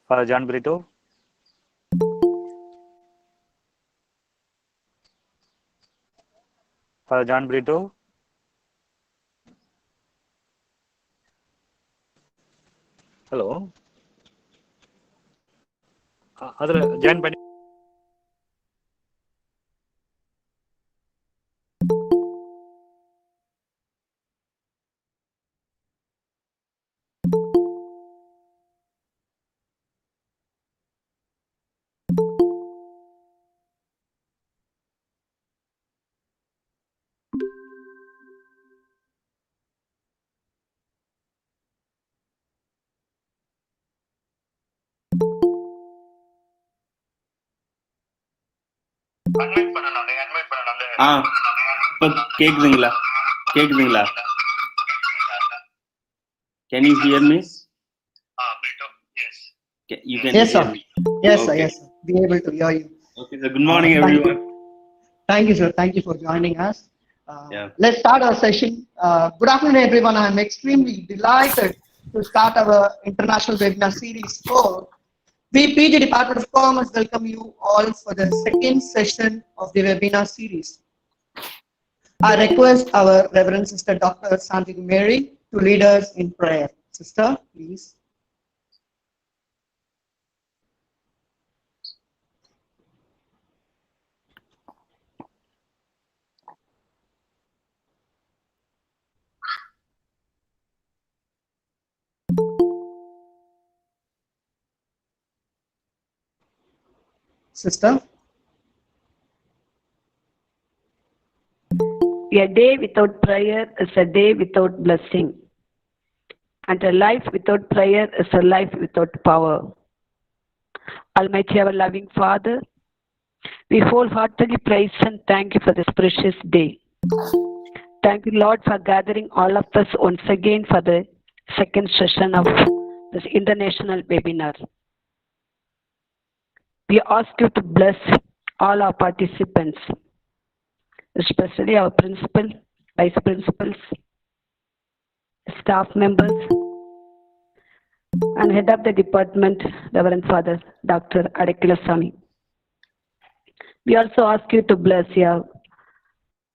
Father John Brito. Father John Brito. Hello. அதில் join பண்ணி கேக்குதுங்களா? Can you hear me? You can yes, hear sir. me. Yes, Okay. sir. Yes, sir. Be able to hear you. Okay, so good morning, everyone. Thank you, sir. Thank you for joining us. Yeah. Let's start our session. Good afternoon, everyone. I'm extremely delighted to start our international webinar series 4. We, PG Department of Commerce, welcome you all for the second session of the webinar series. I request our Reverend Sister Dr. Santi Mary to lead us in prayer. Sister, please. Sister. A day without prayer is a day without blessing, and a life without prayer is a life without power. Almighty, our loving Father, we wholeheartedly praise and thank you for this precious day. Thank you, Lord, for gathering all of us once again for the second session of this international webinar. We ask you to bless all our participants, especially our principal, vice principals, staff members, and head of the department, Reverend Father Dr. Adikilasamy. We also ask you to bless your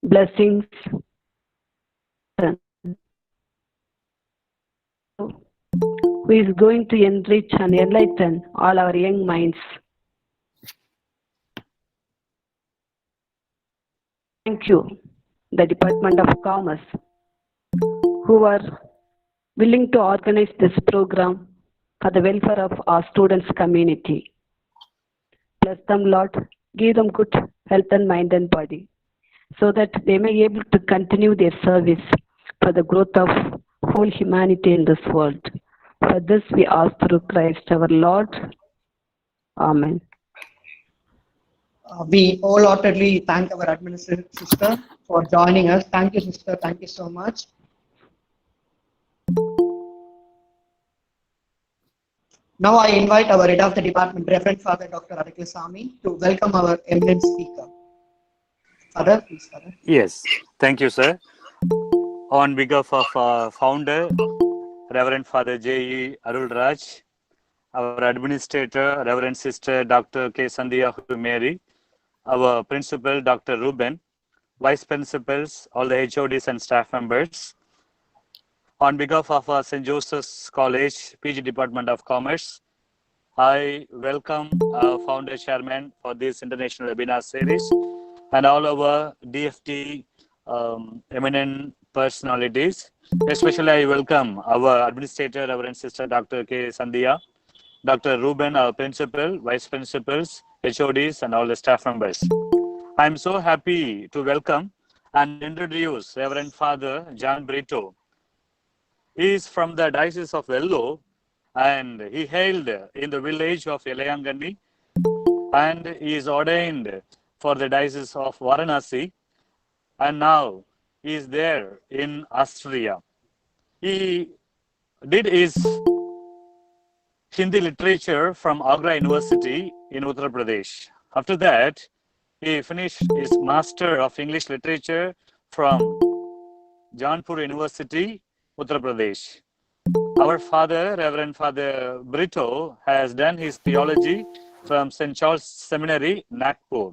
blessings who is going to enrich and enlighten all our young minds. Thank you, the Department of Commerce, who are willing to organize this program for the welfare of our students' community. Bless them, Lord. Give them good health and mind and body, so that they may be able to continue their service for the growth of whole humanity in this world. For this we ask through Christ our Lord. Amen. We wholeheartedly thank our administrative sister for joining us. Thank you, sister. Thank you so much. Now I invite our head of the department, Reverend Father Dr. Sami, to welcome our eminent speaker. Father, please, Father. Yes, thank you, sir. On behalf of our founder, Reverend Father J.E. Arulraj, our administrator, Reverend Sister Dr. K. Sandhya Mary, our principal, Dr. Ruben, vice principals, all the HODs and staff members. On behalf of our St. Joseph's College, PG Department of Commerce, I welcome our founder chairman for this international webinar series and all our DFT eminent personalities. Especially I welcome our administrator, Reverend Sister Dr. K. Sandhya, Dr. Ruben, our principal, vice principals, HODs, and all the staff members. I'm so happy to welcome and introduce Reverend Father John Brito. He is from the Diocese of Vellore, and he hailed in the village of Elayangani, and he is ordained for the Diocese of Varanasi, and now he is there in Austria. He did his Hindi literature from Agra University in Uttar Pradesh. After that, he finished his Master of English Literature from Jaunpur University, Uttar Pradesh. Our father, Reverend Father Brito, has done his theology from St. Charles Seminary, Nagpur,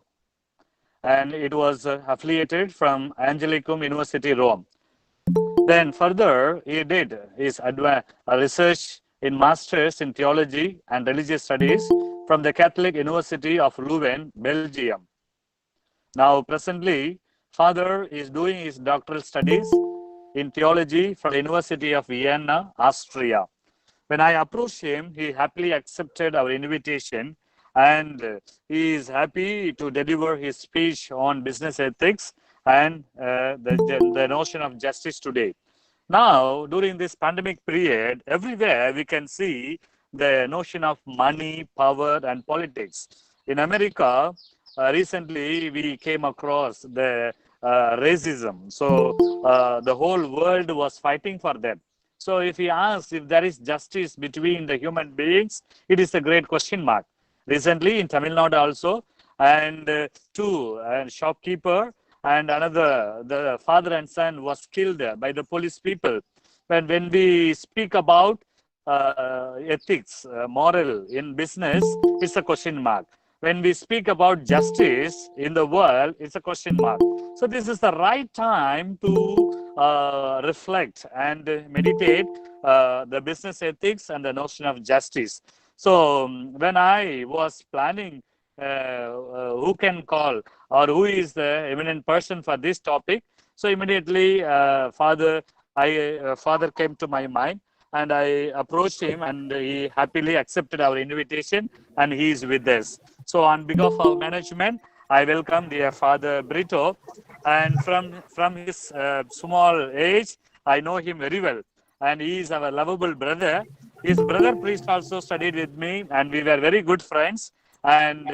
and it was affiliated from Angelicum University, Rome. Then further, he did his research in Masters in Theology and Religious Studies from the Catholic University of Leuven, Belgium. Now, presently, Father is doing his doctoral studies in theology from the University of Vienna, Austria. When I approached him, he happily accepted our invitation, and he is happy to deliver his speech on business ethics and the notion of justice today. Now, during this pandemic period, everywhere we can see the notion of money, power, and politics. In America, recently we came across the racism. So the whole world was fighting for them. So if he asks if there is justice between the human beings, it is a great question mark. Recently in Tamil Nadu also, and two shopkeeper and another, the father and son was killed by the police people. When we speak about ethics, moral in business, it's a question mark. When we speak about justice in the world, it's a question mark. So this is the right time to reflect and meditate the business ethics and the notion of justice. So when I was planning who can call or who is the eminent person for this topic, so immediately Father came to my mind, and I approached him, and he happily accepted our invitation, and he is with us. So on behalf of management, I welcome dear Father Brito, and from his small age, I know him very well, and he is our lovable brother. His brother priest also studied with me, and we were very good friends, and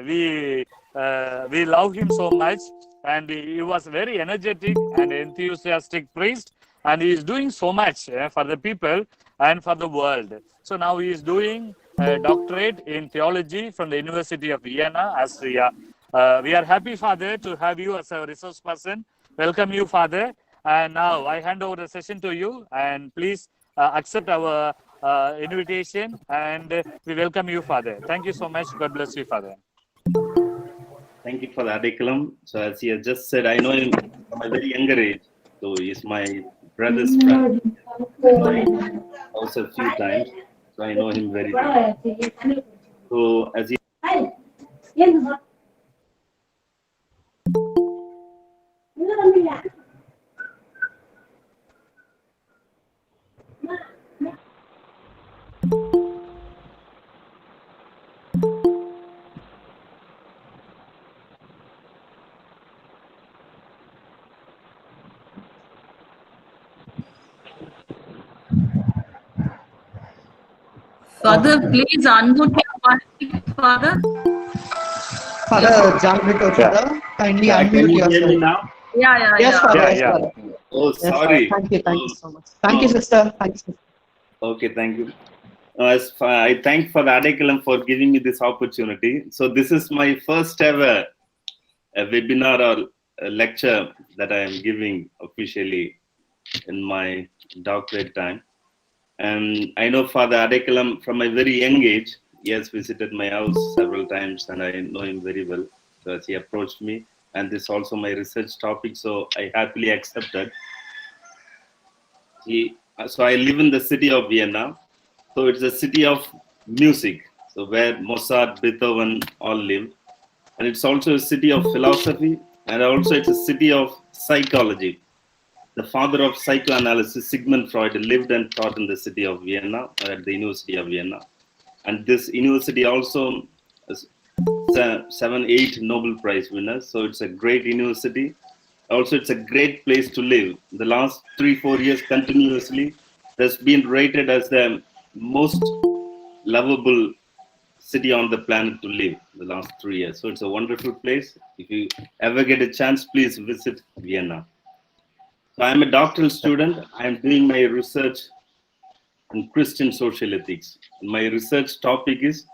we love him so much, and he was very energetic and enthusiastic priest, and he is doing so much for the people and for the world. So now he is doing a doctorate in theology from the University of Vienna, Austria. We are happy, Father, to have you as a resource person. Welcome you, Father. And now I hand over the session to you, and please accept our invitation, and we welcome you, Father. Thank you so much. God bless you, Father. Thank you for the adeculum. So as he has just said, I know him from a very younger age. So he's my brother's friend. Also a few times. So I know him very well. So as he Father, please unmute your mic, Father. Father John Vito, Father, kindly Can unmute you hear me yourself. now? Yes, Father. Yeah, Yes, yeah. Father. Oh, Yes, Father. sorry. Thank you so much. Thank you, sister. Thank you, sister. Okay, thank you. I thank for the Adekalam for giving me this opportunity. So this is my first ever webinar or a lecture that I am giving officially in my doctorate time. And I know Father Adekalam from a very young age. He has visited my house several times and I know him very well. So as he approached me, and this is also my research topic, so I happily accepted. So I live in the city of Vienna. So it's a city of music, so where Mozart, Beethoven all lived. And it's also a city of philosophy, and also it's a city of psychology. The father of psychoanalysis, Sigmund Freud, lived and taught in the city of Vienna, at the University of Vienna. And this university also has 7-8 Nobel Prize winners. So it's a great university. Also, it's a great place to live. The last 3-4 years continuously, it has been rated as the most lovable city on the planet to live the last 3 years. So it's a wonderful place. If you ever get a chance, please visit Vienna. So I'm a doctoral student. I'm doing my research on Christian social ethics. My research topic is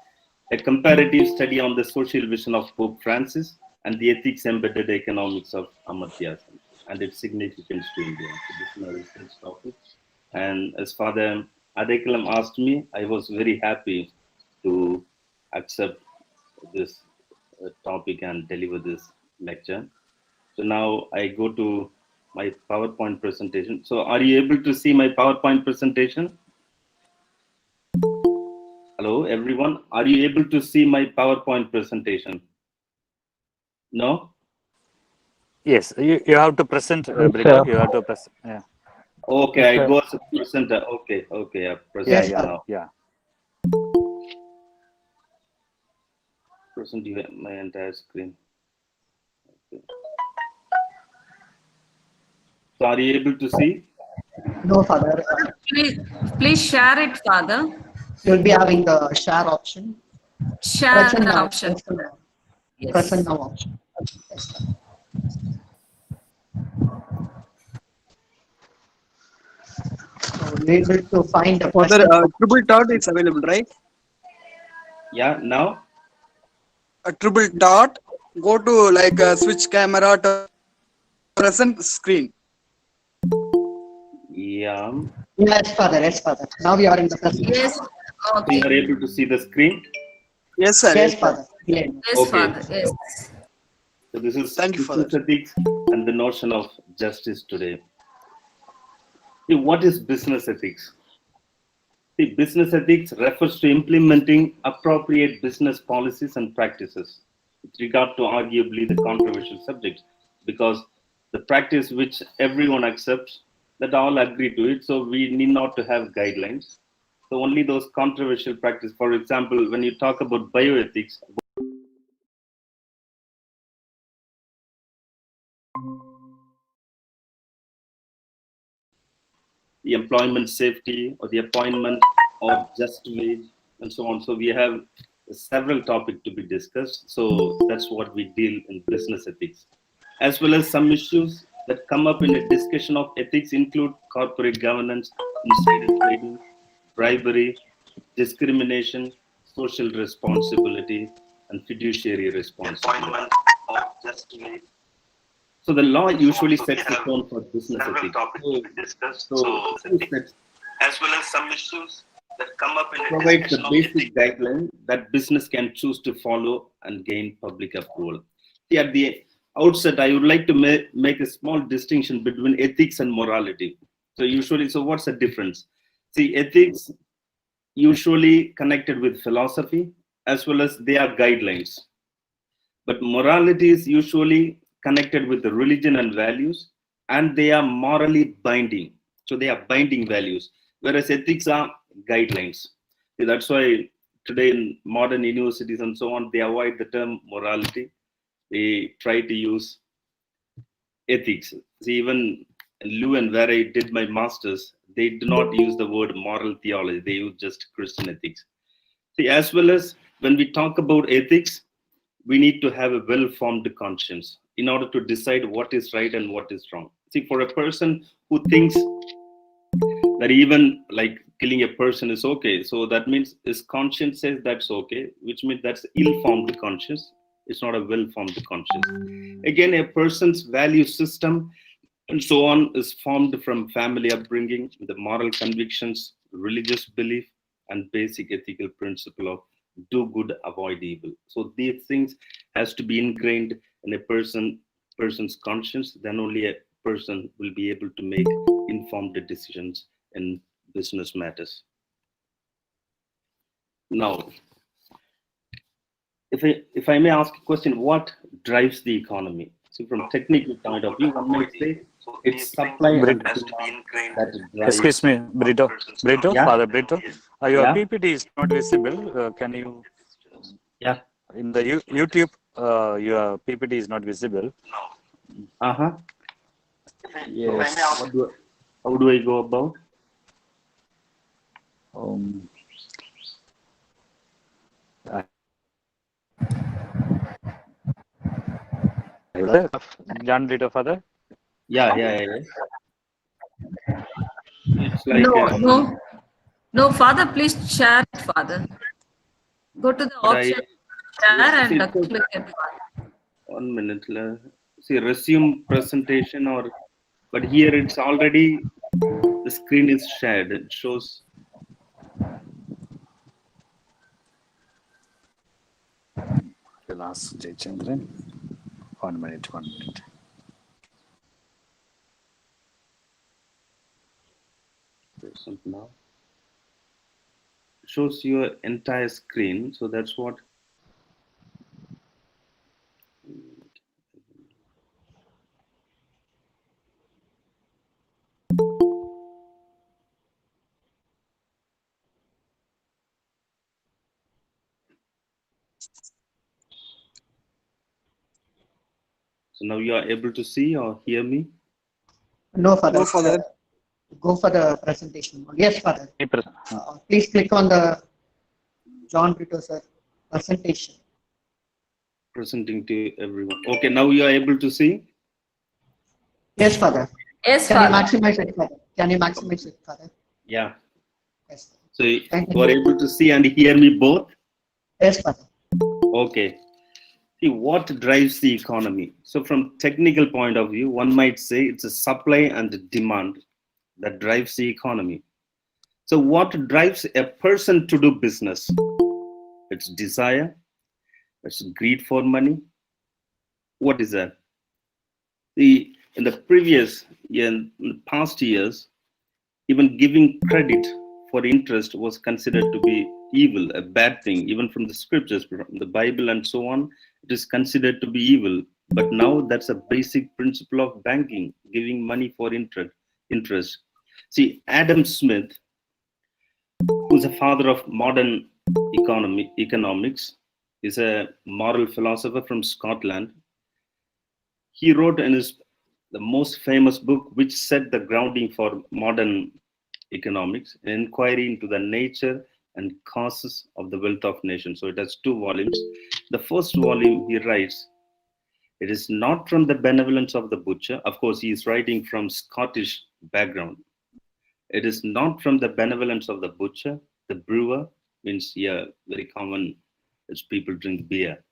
a comparative study on the social vision of Pope Francis and the ethics embedded economics of Amartya Sen and its significance to India. So this is my research topic. And as Father Adekalam asked me, I was very happy to accept this topic and deliver this lecture. So now I go to my PowerPoint presentation. So are you able to see my PowerPoint presentation? Hello, everyone. Are you able to see my PowerPoint presentation? No? Yes, you have to present, Brito. You have to present. Yeah. Okay, I go as a presenter. Okay, I present Yes, now. Yeah. Present you my entire screen. Okay. So are you able to see? No, Father. Please share it, Father. You'll be having the share option. Share Present the now. option. Yes. Present now option. Yes. So we're able to find the Father, present option. triple dot is available, right? Yeah, now? A triple dot, go to like switch camera to present screen. Yeah. Yes, Father. Yes, Father. Now we are in the present. Yes. So Okay. you are able to see the screen? Yes, sir. Yes, Father. Yeah. Yes, Okay. Father. Yes. So this is Thank you, Father. business ethics and the notion of justice today. See, what is business ethics? See, business ethics refers to implementing appropriate business policies and practices with regard to arguably the controversial subjects, because the practice which everyone accepts, that all agree to it, so we need not to have guidelines. So only those controversial practices, for example, when you talk about bioethics, the employment safety or the appointment or just wage and so on. So we have several topics to be discussed. So that's what we deal in business ethics. As well as some issues that come up in a discussion of ethics include corporate governance, insider trading, bribery, discrimination, social responsibility, and fiduciary responsibility. So the law usually sets the tone for business ethics. As well as some issues that come up in a provides the basic guideline that business can choose to follow and gain public approval. See, at the outset, I would like to make a small distinction between ethics and morality. So what's the difference? See, ethics usually connected with philosophy as well as they are guidelines. But morality is usually connected with the religion and values, and they are morally binding. So they are binding values, whereas ethics are guidelines. See, that's why today in modern universities and so on, they avoid the term morality. They try to use ethics. See, even in Leuven, where I did my master's, they do not use the word moral theology. They use just Christian ethics. See, as well as when we talk about ethics, we need to have a well-formed conscience in order to decide what is right and what is wrong. See, for a person who thinks that even like killing a person is okay, so that means his conscience says that's okay, which means that's ill-formed conscience. It's not a well-formed conscience. Again, a person's value system and so on is formed from family upbringing, the moral convictions, religious belief, and basic ethical principle of do good, avoid evil. So these things has to be ingrained in a person's conscience. Then only a person will be able to make informed decisions in business matters. Now, if I may ask a question, what drives the economy? So from technical point of view, one might say it's supply and demand that drives. Excuse me, Brito, Yeah. Father Brito. Your Yeah. PPT is not visible. Can you, Yeah. in the YouTube, your PPT is not visible. Uh-huh. Yes. How do I go about? John Brito, Father. Yeah. It's like No, Father, please share it, Father. Go to the option, share and click it, Father. 1 minute. See, resume presentation but here it's already, the screen is shared. It shows. We'll ask Jay Chandran. 1 minute. Present now. Shows your entire screen. So that's what. So now you are able to see or hear me? No, Father. No, Father. Go for the presentation. Yes, Father. Please click on the John Brito, sir, presentation. Presenting to everyone. Okay, now you are able to see? Yes, Father. Yes, Can you Father. maximize it, Father? Can you maximize it, Father? Yeah. Yes. So Thank you are able to see and hear me both? Yes, Father. Okay. See, what drives the economy? So from technical point of view, one might say it's a supply and demand that drives the economy. So what drives a person to do business? It's desire, it's greed for money. What is that? In the past years, even giving credit for interest was considered to be evil, a bad thing, even from the scriptures, from the Bible and so on, it is considered to be evil. But now that's a basic principle of banking, giving money for interest. See, Adam Smith, who's a father of modern economics, is a moral philosopher from Scotland. He wrote in the most famous book, which set the grounding for modern economics, an inquiry into the nature and causes of the wealth of nations. So it has 2 volumes. The first volume, he writes, it is not from the benevolence of the butcher. Of course, he is writing from Scottish background. It is not from the benevolence of the butcher, the brewer, means here very common as people drink beer.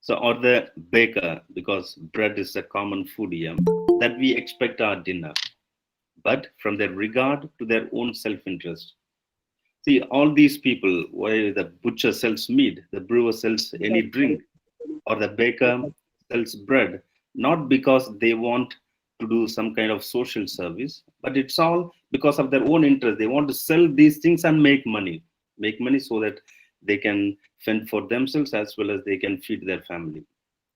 So, or the baker, because bread is a common food here, that we expect our dinner, but from their regard to their own self-interest. See, all these people, why the butcher sells meat, the brewer sells any drink, or the baker sells bread, not because they want to do some kind of social service, but it's all because of their own interest. They want to sell these things and make money so that they can fend for themselves as well as they can feed their family.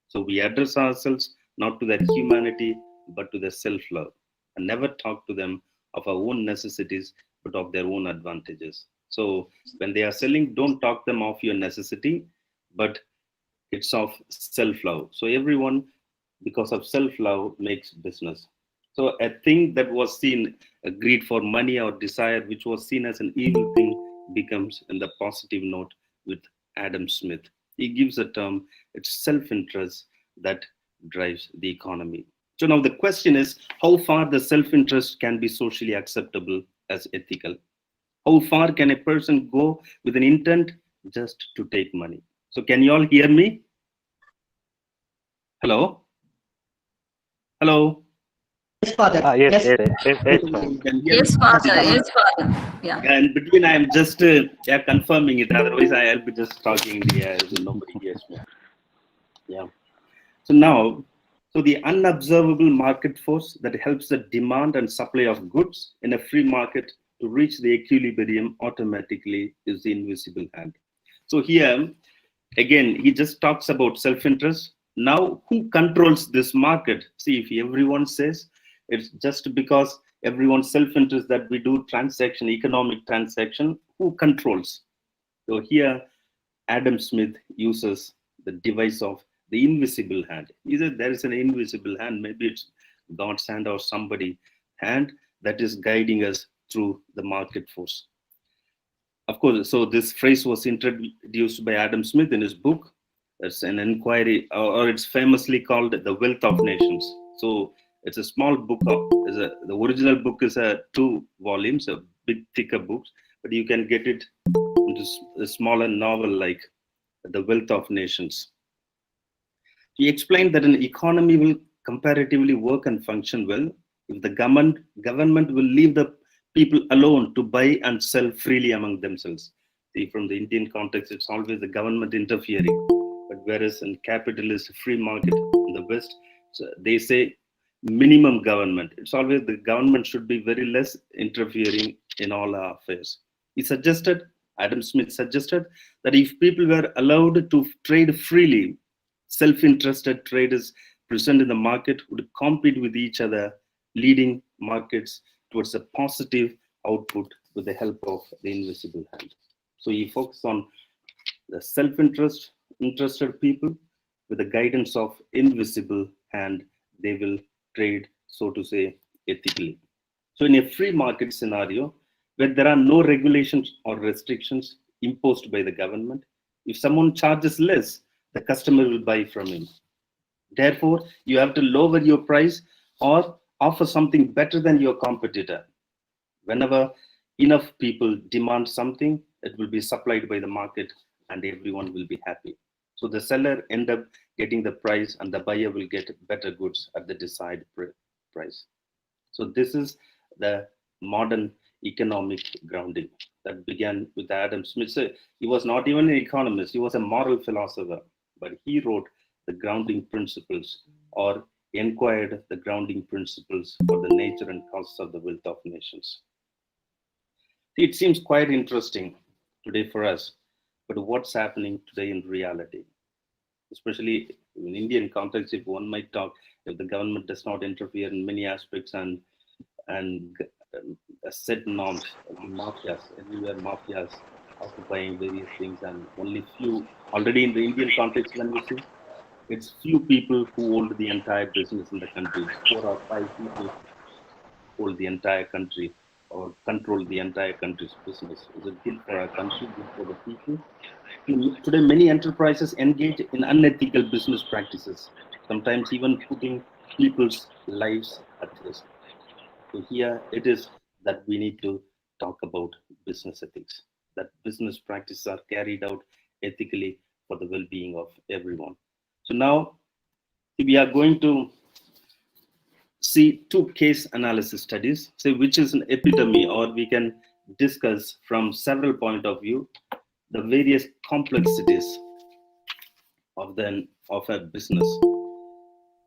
So we address ourselves not to their humanity, but to their self-love, and never talk to them of our own necessities, but of their own advantages. So when they are selling, don't talk them of your necessity, but it's of self-love. So everyone, because of self-love, makes business. So a thing that was seen, a greed for money or desire, which was seen as an evil thing, becomes in the positive note with Adam Smith. He gives a term, it's self-interest that drives the economy. So now the question is, how far the self-interest can be socially acceptable as ethical? How far can a person go with an intent just to take money? So can you all hear me? Hello? Hello? Yes, Father. Yes, Yes. yes, yes, yes, Father. You can hear Yes, me? Father. Yes, Father. Yeah. And between, I am just confirming it. Otherwise, I'll be just talking in the air. So nobody hears me. Yeah. So now, so the unobservable market force that helps the demand and supply of goods in a free market to reach the equilibrium automatically is the invisible hand. So here, again, he just talks about self-interest. Now, who controls this market? See, if everyone says it's just because everyone's self-interest that we do transaction, economic transaction, who controls? So here, Adam Smith uses the device of the invisible hand. He said there is an invisible hand, maybe it's God's hand or somebody hand that is guiding us through the market force. Of course, so this phrase was introduced by Adam Smith in his book. It's an inquiry, or it's famously called The Wealth of Nations. So it's a small book. The original book is 2 volumes, a big thicker books, but you can get it into a smaller novel like The Wealth of Nations. He explained that an economy will comparatively work and function well if the government will leave the people alone to buy and sell freely among themselves. See, from the Indian context, it's always the government interfering. But whereas in capitalist free market in the West, so they say minimum government. It's always the government should be very less interfering in all our affairs. Adam Smith suggested that if people were allowed to trade freely, self-interested traders present in the market would compete with each other, leading markets towards a positive output with the help of the invisible hand. So he focused on the interested people with the guidance of invisible hand. They will trade, so to say, ethically. So in a free market scenario, where there are no regulations or restrictions imposed by the government, if someone charges less, the customer will buy from him. Therefore, you have to lower your price or offer something better than your competitor. Whenever enough people demand something, it will be supplied by the market and everyone will be happy. So the seller end up getting the price and the buyer will get better goods at the desired price. So this is the modern economic grounding that began with Adam Smith. So he was not even an economist, he was a moral philosopher, but he wrote the grounding principles or inquired the grounding principles for the nature and causes of the wealth of nations. It seems quite interesting today for us, but what's happening today in reality? Especially in Indian context, if one might talk, if the government does not interfere in many aspects and set norms, mafias, everywhere mafias occupying various things, and only few, already in the Indian context, when we see, it's few people who hold the entire business in the country. 4 or 5 people hold the entire country or control the entire country's business. Is it good for our country, good for the people? Today, many enterprises engage in unethical business practices, sometimes even putting people's lives at risk. So here it is that we need to talk about business ethics, that business practices are carried out ethically for the well-being of everyone. So now we are going to see 2 case analysis studies, say which is an epitome, or we can discuss from several point of view the various complexities of a business.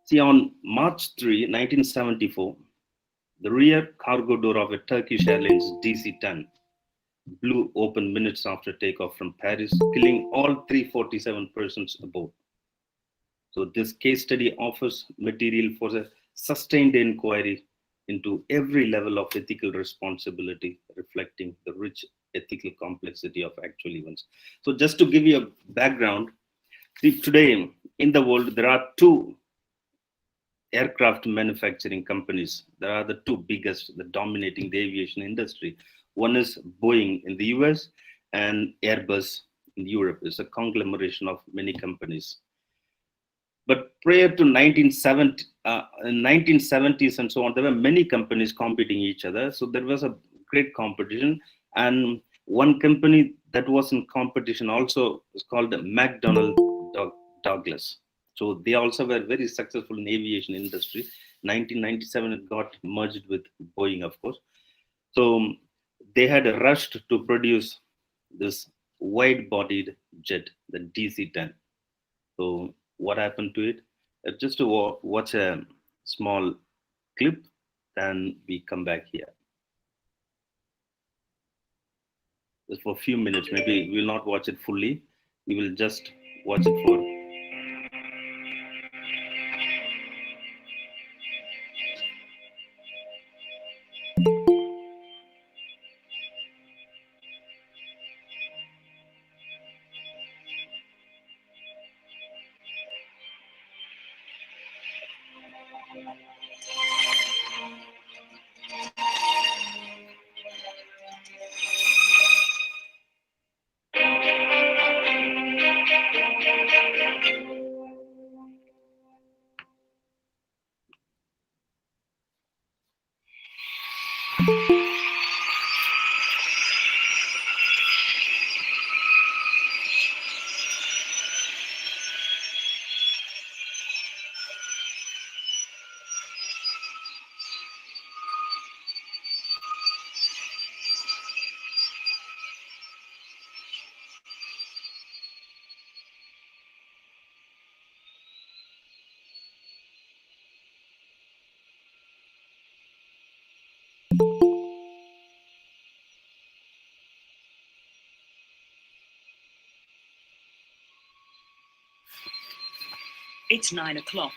See, on March 3, 1974, the rear cargo door of a Turkish Airlines DC-10 blew open minutes after takeoff from Paris, killing all 347 persons aboard. So this case study offers material for a sustained inquiry into every level of ethical responsibility, reflecting the rich ethical complexity of actual events. So just to give you a background, see, today in the world, there are 2 aircraft manufacturing companies. There are the 2 biggest, the dominating the aviation industry. One is Boeing in the US and Airbus in Europe. It's a conglomeration of many companies. But prior to 1970s and so on, there were many companies competing each other. So there was a great competition. And one company that was in competition also is called McDonnell Douglas. So they also were very successful in aviation industry. 1997, it got merged with Boeing, of course. So they had rushed to produce this wide-bodied jet, the DC-10. So what happened to it? Just to watch a small clip, then we come back here. Just for a few minutes, maybe we'll not watch it fully. We will just watch it for. It's 9 o'clock.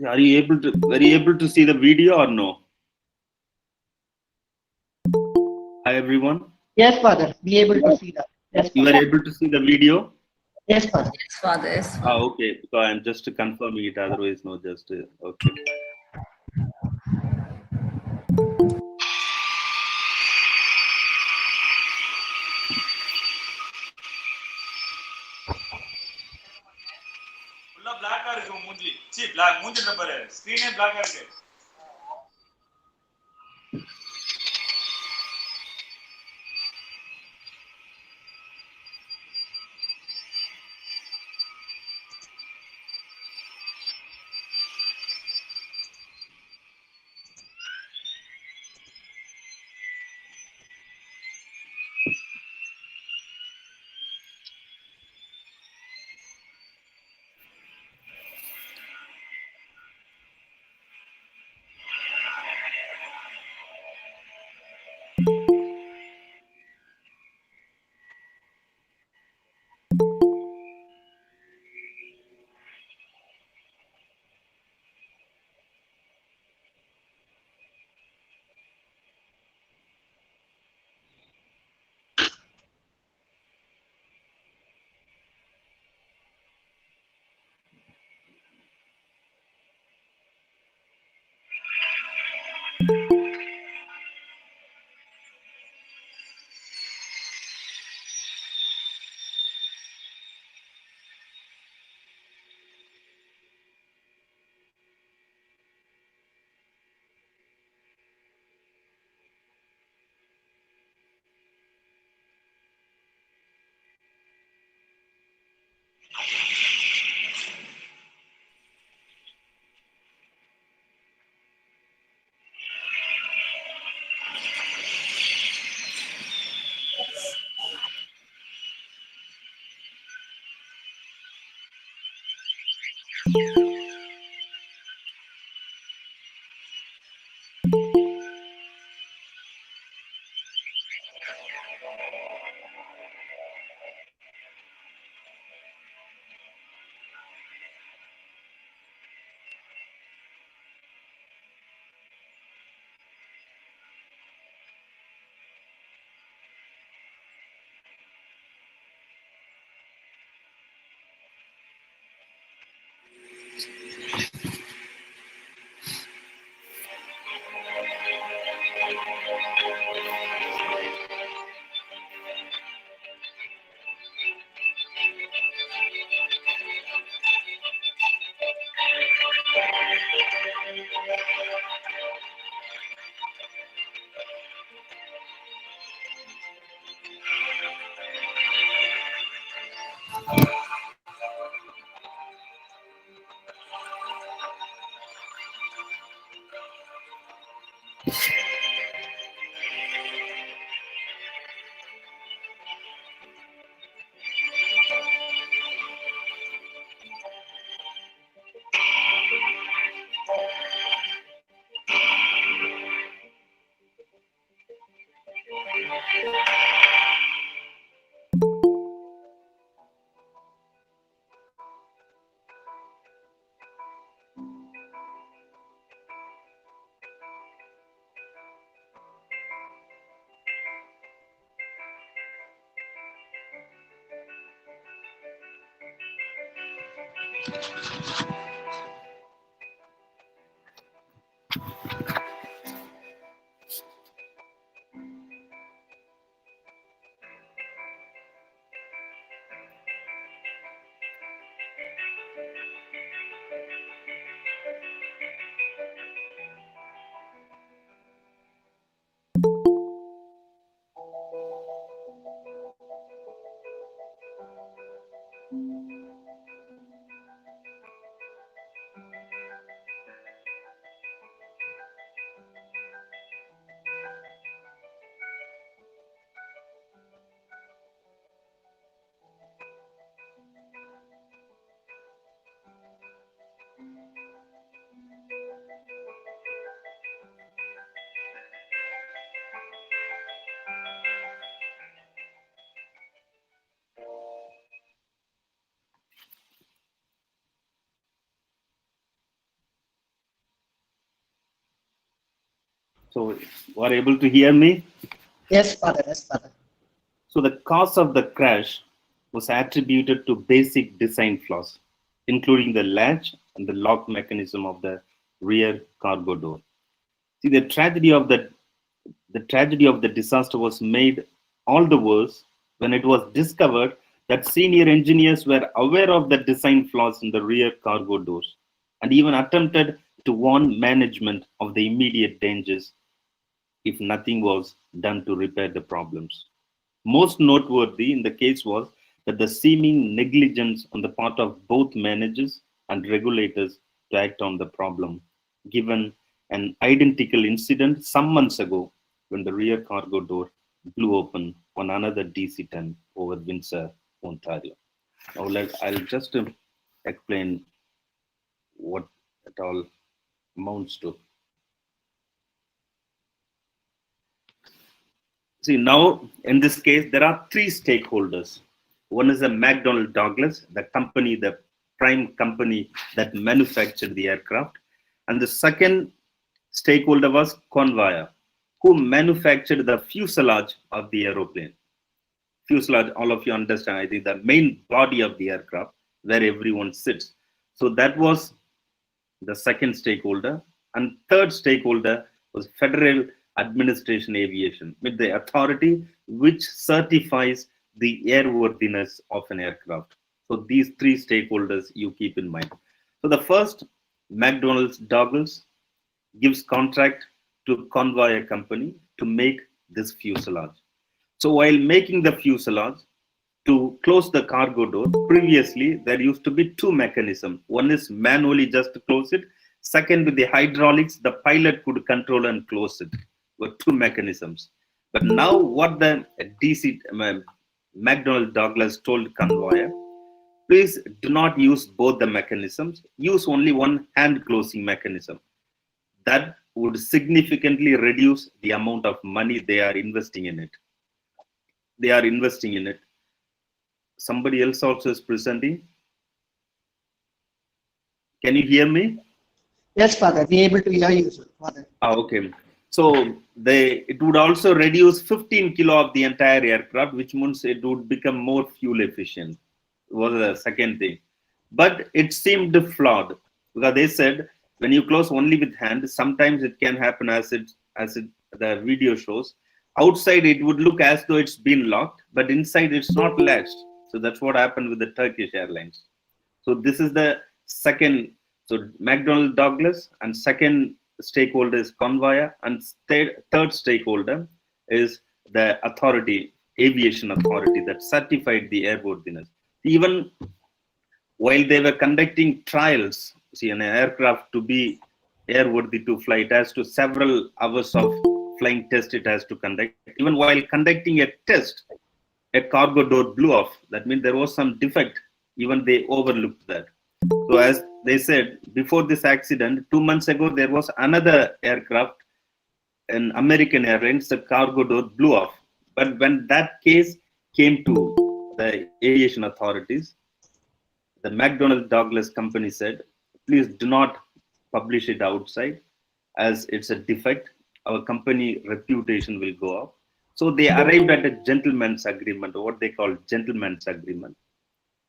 Were you able to see the video or no? Hi everyone. Yes, Father. Be able to see that. Yes, You were able to see the video? yes, Father. Yes, Father. Yes. Okay. So I'm just confirming it. Otherwise, no. Just okay. black இருக்கு மூஞ்சி C black மூஞ்சில பாரு ஸ்கிரீனே black இருக்கு So, you are able to hear me? Yes, Father. Yes, Father. So, the cause of the crash was attributed to basic design flaws, including the latch and the lock mechanism of the rear cargo door. See, the tragedy of the disaster was made all the worse when it was discovered that senior engineers were aware of the design flaws in the rear cargo doors and even attempted to warn management of the immediate dangers if nothing was done to repair the problems. Most noteworthy in the case was that the seeming negligence on the part of both managers and regulators to act on the problem, given an identical incident some months ago when the rear cargo door blew open on another DC-10 over Windsor, Ontario. Now, I'll just explain what it all amounts to. See, now in this case, there are three stakeholders. One is the McDonnell Douglas, the company, the prime company that manufactured the aircraft. And the second stakeholder was Convair, who manufactured the fuselage of the aeroplane. Fuselage, all of you understand, I think the main body of the aircraft where everyone sits. So that was the second stakeholder. And third stakeholder was Federal Administration Aviation, with the authority which certifies the airworthiness of an aircraft. So these three stakeholders you keep in mind. So the first, McDonnell Douglas, gives contract to Convair company to make this fuselage. So while making the fuselage, to close the cargo door, previously there used to be two mechanisms. One is manually just to close it. Second, with the hydraulics, the pilot could control and close it. Were two mechanisms. But now what the McDonnell Douglas told Convair, please do not use both the mechanisms. Use only one hand closing mechanism. That would significantly reduce the amount of money they are investing in it. Somebody else also is presenting. Can you hear me? Yes, Father. We are able to hear you, sir, Father. Okay. So it would also reduce 15 kilo of the entire aircraft, which means it would become more fuel efficient. Was the second thing. But it seemed flawed because they said when you close only with hand, sometimes it can happen as the video shows. Outside it would look as though it's been locked, but inside it's not latched. So that's what happened with the Turkish Airlines. So this is the second. So McDonnell Douglas, and second stakeholder is Convair, and third stakeholder is the authority, aviation authority that certified the airworthiness. Even while they were conducting trials, see, an aircraft to be airworthy to fly, it has to several hours of flying test it has to conduct. Even while conducting a test, a cargo door blew off. That means there was some defect. Even they overlooked that. So as they said, before this accident, 2 months ago, there was another aircraft, an American Airlines, the cargo door blew off. But when that case came to the aviation authorities, the McDonnell Douglas company said, please do not publish it outside as it's a defect. Our company reputation will go up. So they arrived at a gentleman's agreement, or what they call gentleman's agreement.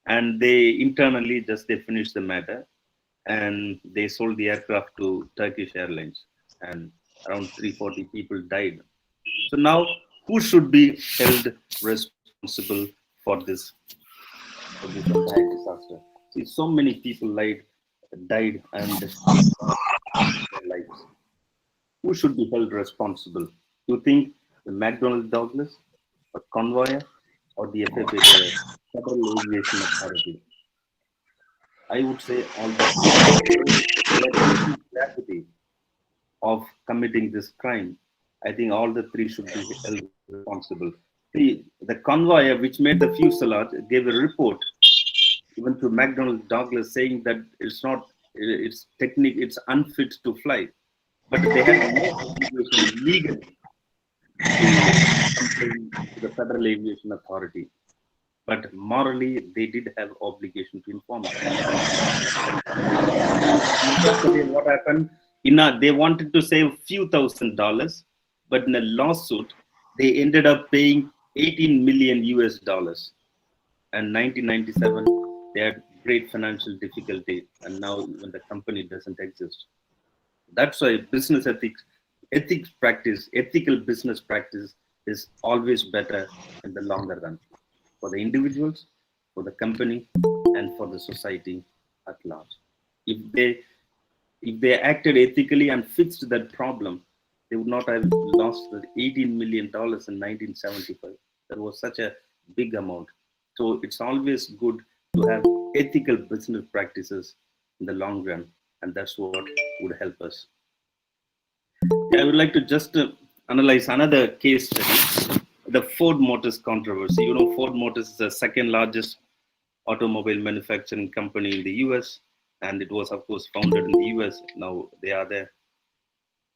And they internally they finished the matter and they sold the aircraft to Turkish Airlines. And around 340 people died. So now who should be held responsible for this entire disaster? See, so many people died and their lives. Who should be held responsible? You think the McDonnell Douglas, or Convoy, or the FAA, the Federal Aviation Authority? I would say all the gravity of committing this crime. I think all the three should be held responsible. The Convoy, which made the fuselage, gave a report even to McDonnell Douglas saying that it's unfit to fly. But they had no obligation legally to complain to the Federal Aviation Authority. But morally, they did have obligation to inform us. What happened? They wanted to save few $1,000s, but in a lawsuit, they ended up paying 18 million US dollars. And 1997, they had great financial difficulty, and now even the company doesn't exist. That's why business ethical business practice is always better in the longer run for the individuals, for the company, and for the society at large. If they acted ethically and fixed that problem, they would not have lost the $18 million in 1975. That was such a big amount. So it's always good to have ethical business practices in the long run, and that's what would help us. I would like to just analyze another case study, the Ford Motors controversy. You know, Ford Motors is the second largest automobile manufacturing company in the US, and it was, of course, founded in the US. Now they are there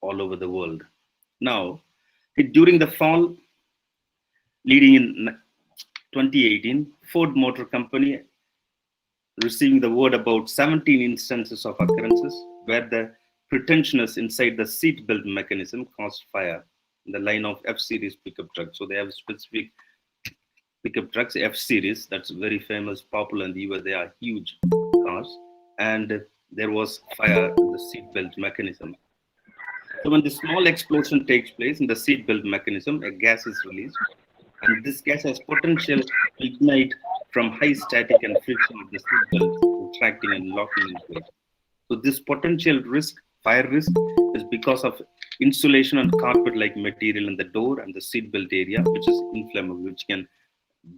all over the world. Now, during the fall leading in 2018, Ford Motor Company receiving the word about 17 instances of occurrences where the pretensiousness inside the seatbelt mechanism caused fire in the line of F-series pickup trucks. So they have specific pickup trucks, F-series, that's very famous, popular in the US. They are huge cars, and there was fire in the seatbelt mechanism. So when the small explosion takes place in the seatbelt mechanism, a gas is released, and this gas has potential to ignite from high static and friction of the seatbelt, retracting and locking in place. So this potential risk, fire risk, is because of insulation and carpet-like material in the door and the seatbelt area, which is inflammable, which can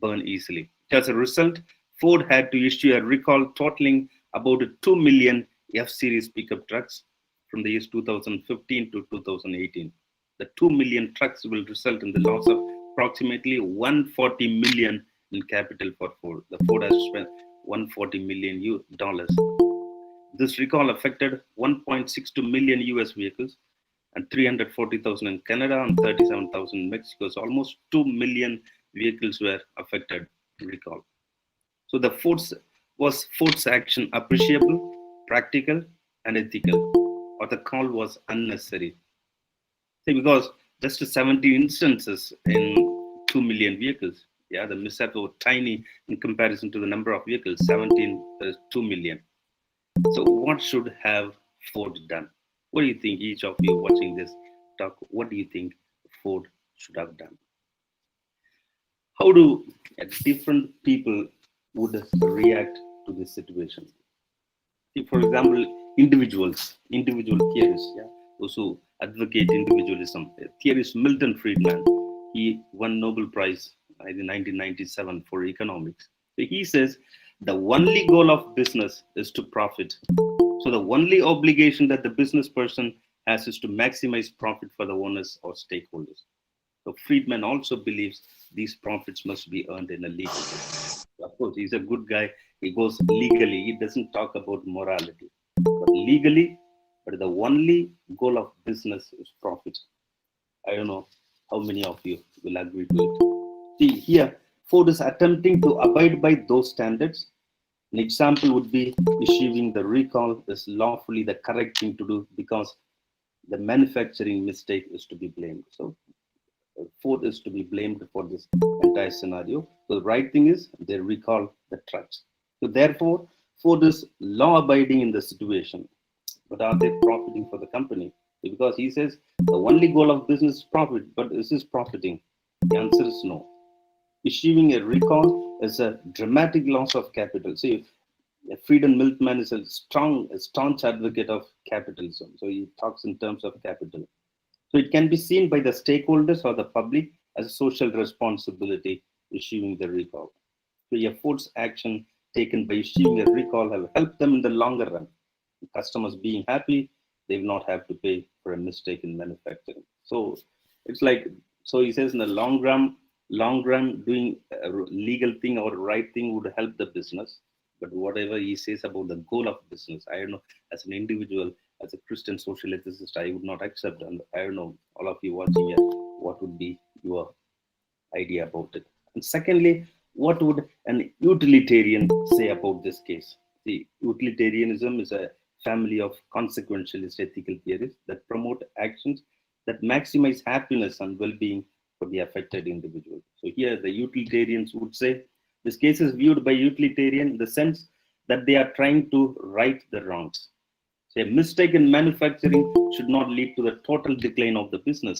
burn easily. As a result, Ford had to issue a recall totaling about 2 million F-series pickup trucks from the years 2015 to 2018. The 2 million trucks will result in the loss of approximately 140 million in capital for Ford. The Ford has spent $140 million. This recall affected 1.62 million US vehicles and 340,000 in Canada and 37,000 in Mexico. So almost 2 million vehicles were affected recall. So the Ford's action appreciable, practical, and ethical, or the call was unnecessary. See, because just 17 instances in 2 million vehicles. Yeah, the mishap was tiny in comparison to the number of vehicles, 17, 2 million. So what should have Ford done? What do you think, each of you watching this talk, what do you think Ford should have done? How do different people would react to this situation? See, for example, individual theorists, yeah, those who advocate individualism. Theorist Milton Friedman, he won Nobel Prize in 1997 for economics. So he says the only goal of business is to profit. So the only obligation that the business person has is to maximize profit for the owners or stakeholders. So Friedman also believes these profits must be earned in a legal way. Of course, he's a good guy. He goes legally. He doesn't talk about morality. But legally, but the only goal of business is profit. I don't know how many of you will agree to it. See, here, Ford is attempting to abide by those standards. An example would be issuing the recall is lawfully the correct thing to do because the manufacturing mistake is to be blamed. So Ford is to be blamed for this entire scenario. So the right thing is they recall the trucks. So therefore, Ford is law-abiding in the situation. But are they profiting for the company? Because he says the only goal of business is profit, but is this profiting? The answer is no. Issuing a recall is a dramatic loss of capital. See, Frieden Miltman is a staunch advocate of capitalism. So he talks in terms of capital. So it can be seen by the stakeholders or the public as a social responsibility issuing the recall. So Ford's action taken by issuing a recall have helped them in the longer run. Customers being happy, they will not have to pay for a mistake in manufacturing. So it's like, so he says in the long run, doing a legal thing or right thing would help the business. But whatever he says about the goal of business, I don't know, as an individual, as a Christian social ethicist, I would not accept. And I don't know, all of you watching here, what would be your idea about it? And secondly, what would an utilitarian say about this case? See, utilitarianism is a family of consequentialist ethical theories that promote actions that maximize happiness and well-being for the affected individual. So here the utilitarians would say this case is viewed by utilitarian in the sense that they are trying to right the wrongs. So a mistake in manufacturing should not lead to the total decline of the business.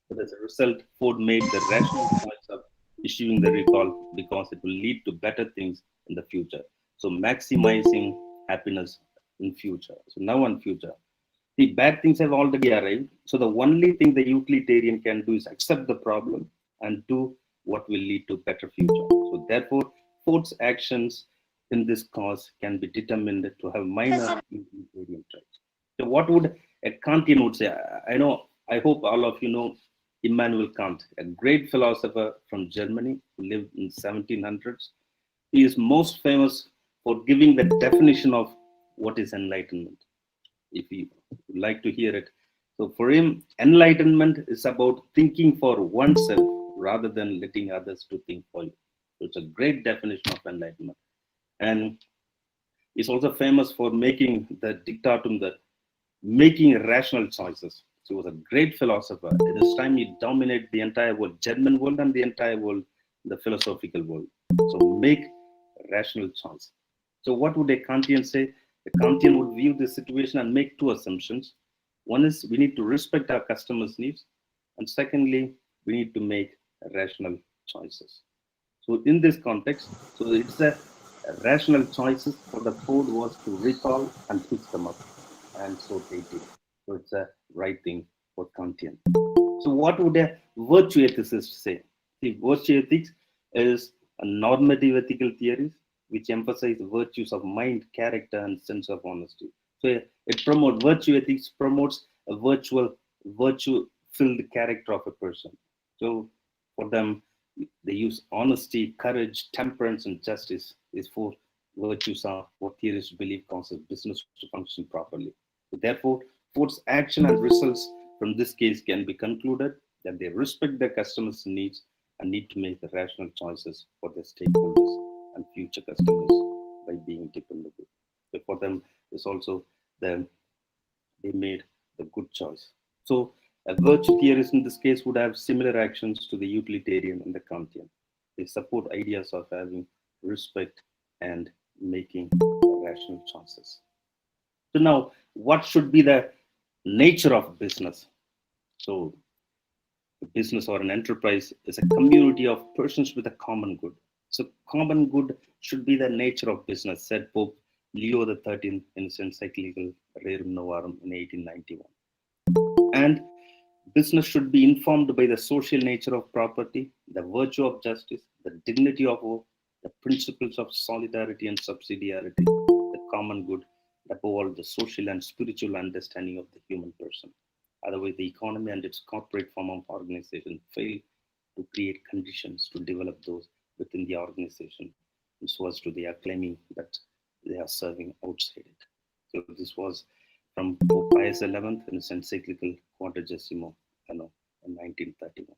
But as a result, Ford made the rational choice of issuing the recall because it will lead to better things in the future. So maximizing happiness in future. So now and future. The bad things have already arrived. So the only thing the utilitarian can do is accept the problem and do what will lead to better future. So therefore, Ford's actions in this cause can be determined to have minor utilitarian traits. So what would a Kantian would say? I hope all of you know Immanuel Kant, a great philosopher from Germany who lived in 1700s. He is most famous for giving the definition of what is enlightenment. If you would like to hear it. So for him, enlightenment is about thinking for oneself rather than letting others to think for you. So it's a great definition of enlightenment. And he's also famous for making the dictatum, the making rational choices. So he was a great philosopher. At this time, he dominated the entire world, German world and the entire world, the philosophical world. So make rational choice. So what would a Kantian say? A Kantian would view the situation and make two assumptions. One is we need to respect our customers' needs. And secondly, we need to make rational choices. So in this context, so it's a rational choices for the Ford was to recall and fix them up. And so they did. So it's a right thing for Kantian. So what would a virtue ethicist say? See, virtue ethics is a normative ethical theory which emphasize virtues of mind, character, and sense of honesty. So it promotes virtue ethics, promotes a virtue-filled character of a person. So for them, they use honesty, courage, temperance, and justice. These four virtues are what theorists believe causes business to function properly. So therefore, Ford's action and results from this case can be concluded that they respect their customers' needs and need to make the rational choices for their stakeholders and future customers by being dependable. So for them, it's also they made the good choice. So a virtue theorist in this case would have similar actions to the utilitarian and the Kantian. They support ideas of having respect and making rational choices. So now, what should be the nature of business? So a business or an enterprise is a community of persons with a common good. So common good should be the nature of business, said Pope Leo XIII in his encyclical Rerum Novarum in 1891. And business should be informed by the social nature of property, the virtue of justice, the dignity of work, the principles of solidarity and subsidiarity, the common good, above all, the social and spiritual understanding of the human person. Otherwise, the economy and its corporate form of organization fail to create conditions to develop those within the organization, and so as to they are claiming that they are serving outside it. So this was from Pope Pius XI in his encyclical Quadragesimo, in 1931.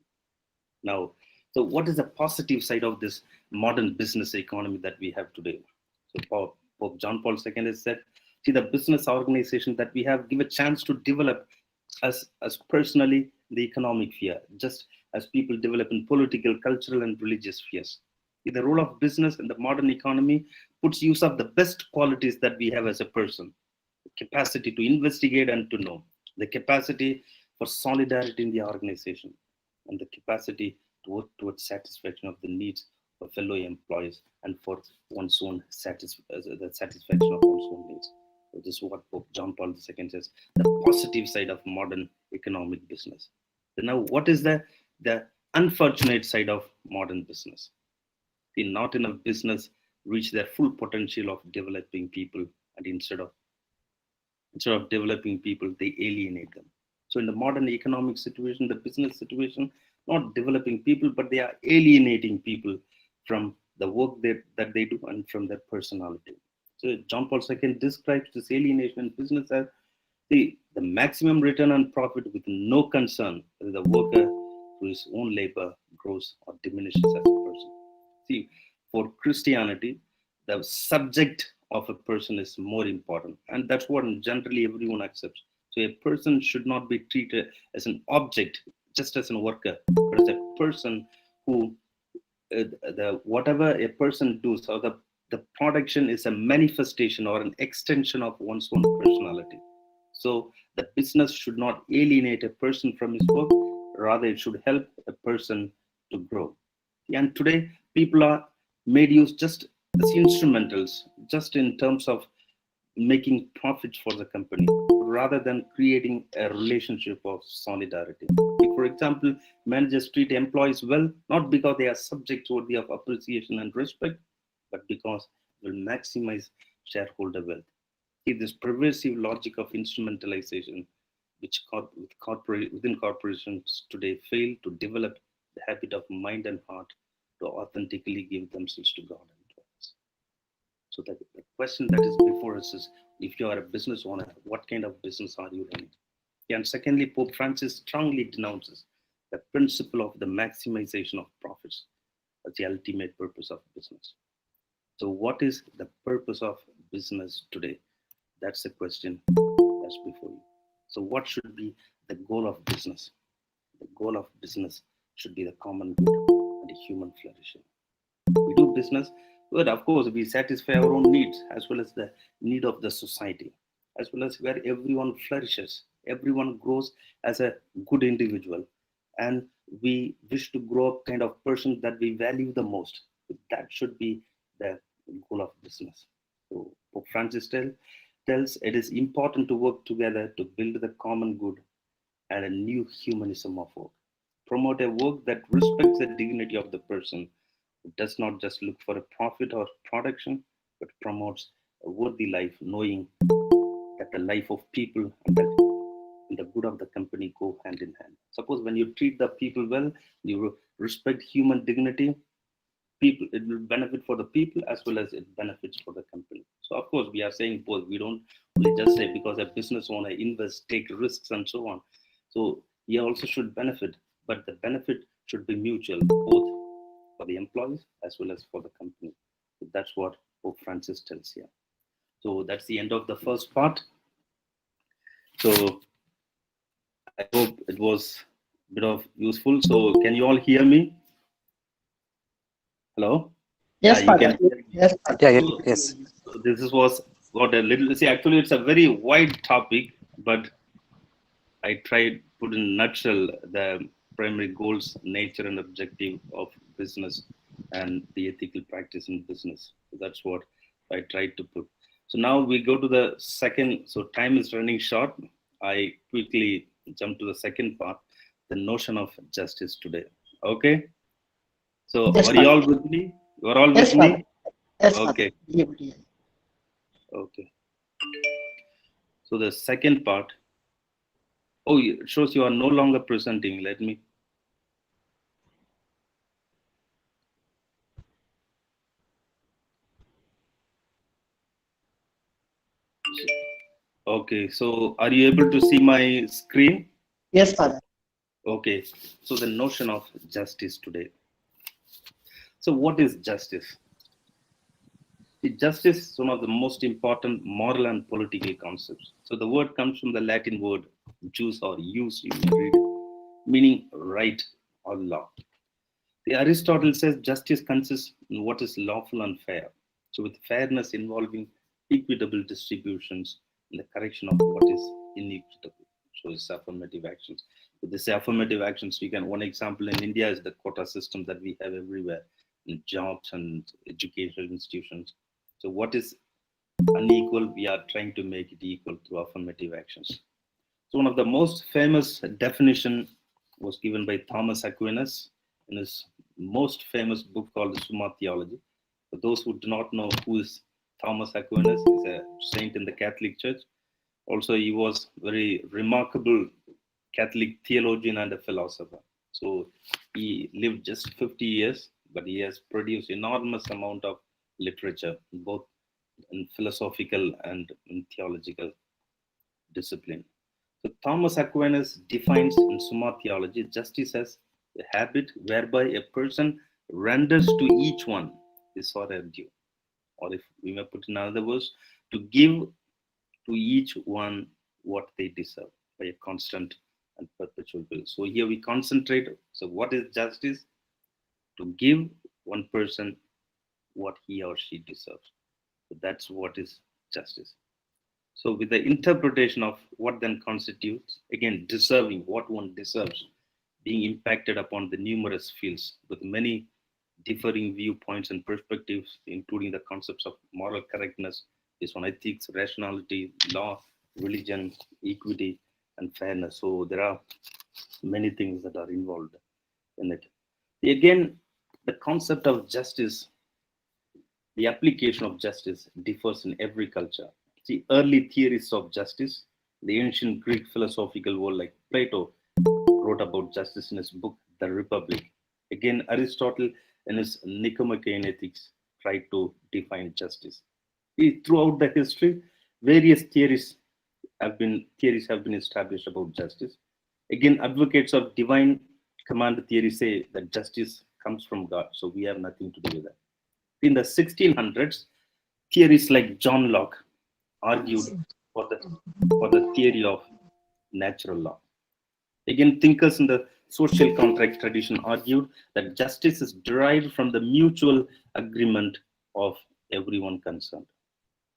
Now, so what is the positive side of this modern business economy that we have today? So Pope John Paul II has said, see, the business organization that we have give a chance to develop as personally the economic sphere, just as people develop in political, cultural, and religious spheres. The role of business in the modern economy puts use of the best qualities that we have as a person: the capacity to investigate and to know, the capacity for solidarity in the organization, and the capacity to work towards satisfaction of the needs of fellow employees and for one's own the satisfaction of one's own needs. So this is what Pope John Paul II says, the positive side of modern economic business. So now, what is the unfortunate side of modern business? See, not enough business reach their full potential of developing people, and instead of developing people, they alienate them. So in the modern economic situation, the business situation, not developing people, but they are alienating people from the work that they do and from their personality. So John Paul II describes this alienation in business as the maximum return on profit with no concern whether the worker through his own labor grows or diminishes as a person. See, for Christianity, the subject of a person is more important, and that's what generally everyone accepts. So a person should not be treated as an object, just as a worker, but as a person who whatever a person does, or the production is a manifestation or an extension of one's own personality. So the business should not alienate a person from his work, rather it should help a person to grow. And today people are made use just as instrumentals, just in terms of making profits for the company, rather than creating a relationship of solidarity. If, for example, managers treat employees well, not because they are subjects worthy of appreciation and respect, but because they will maximize shareholder wealth. See, this pervasive logic of instrumentalization, which within corporations today fail to develop the habit of mind and heart to authentically give themselves to God and to others. So the question that is before us is, if you are a business owner, what kind of business are you running? And secondly, Pope Francis strongly denounces the principle of the maximization of profits as the ultimate purpose of business. So what is the purpose of business today? That's the question that's before you. So what should be the goal of business? The goal of business should be the common good and the human flourishing. We do business, but of course we satisfy our own needs as well as the need of the society, as well as where everyone flourishes, everyone grows as a good individual, and we wish to grow up kind of person that we value the most. That should be the goal of business. So Pope Francis tells it is important to work together to build the common good and a new humanism of work. Promote a work that respects the dignity of the person. It does not just look for a profit or production, but promotes a worthy life, knowing that the life of people and the good of the company go hand in hand. Suppose when you treat the people well, you respect human dignity, people, it will benefit for the people as well as it benefits for the company. So of course we are saying both. We don't only just say because a business owner invests, take risks and so on. So he also should benefit, but the benefit should be mutual, both for the employees as well as for the company. So that's what Pope Francis tells here. So that's the end of the first part. So I hope it was a bit of useful. So can you all hear me? Hello? Yes, you Father. can. Yes, Father. Yes. So this was got a little. See, actually, it's a very wide topic, but I tried put in a nutshell the primary goals, nature, and objective of business and the ethical practice in business. So that's what I tried to put. So now we go to the second. So time is running short. I quickly jump to the second part, the notion of justice today. Okay. So Yes, are you Father. all with me? You are all Yes, with me? Father. Yes, Father. Okay. Be able to hear. Okay. So the second part. Oh, it shows you are no longer presenting. Let me. Okay. So are you able to see my screen? Yes, Father. Okay. So the notion of justice today. So what is justice? See, justice is one of the most important moral and political concepts. So the word comes from the Latin word jus or use, you may read it, meaning right or law. The Aristotle says justice consists in what is lawful and fair. So with fairness involving equitable distributions and the correction of what is inequitable. So it's affirmative actions. With this affirmative actions, we can one example in India is the quota system that we have everywhere in jobs and educational institutions. So what is unequal, we are trying to make it equal through affirmative actions. So one of the most famous definition was given by Thomas Aquinas in his most famous book called the Summa Theology. For those who do not know who is Thomas Aquinas, he's a saint in the Catholic Church. Also, he was very remarkable Catholic theologian and a philosopher. So he lived just 50 years, but he has produced enormous amount of literature, both in philosophical and in theological discipline. So Thomas Aquinas defines in Summa Theology justice as a habit whereby a person renders to each one his or her due. Or if we may put in other words, to give to each one what they deserve by a constant and perpetual will. So here we concentrate. So what is justice? To give one person what he or she deserves. So that's what is justice. So, with the interpretation of what then constitutes, again, deserving what one deserves, being impacted upon the numerous fields with many differing viewpoints and perspectives, including the concepts of moral correctness, is on ethics, rationality, law, religion, equity, and fairness. So, there are many things that are involved in it. Again, the concept of justice, the application of justice differs in every culture. See, early theories of justice, the ancient Greek philosophical world like Plato wrote about justice in his book, The Republic. Again, Aristotle in his Nicomachean Ethics tried to define justice. See, throughout the history, various theories have been established about justice. Again, advocates of divine command theory say that justice comes from God, so we have nothing to do with that. In the 1600s, theories like John Locke argued for the theory of natural law. Again, thinkers in the social contract tradition argued that justice is derived from the mutual agreement of everyone concerned.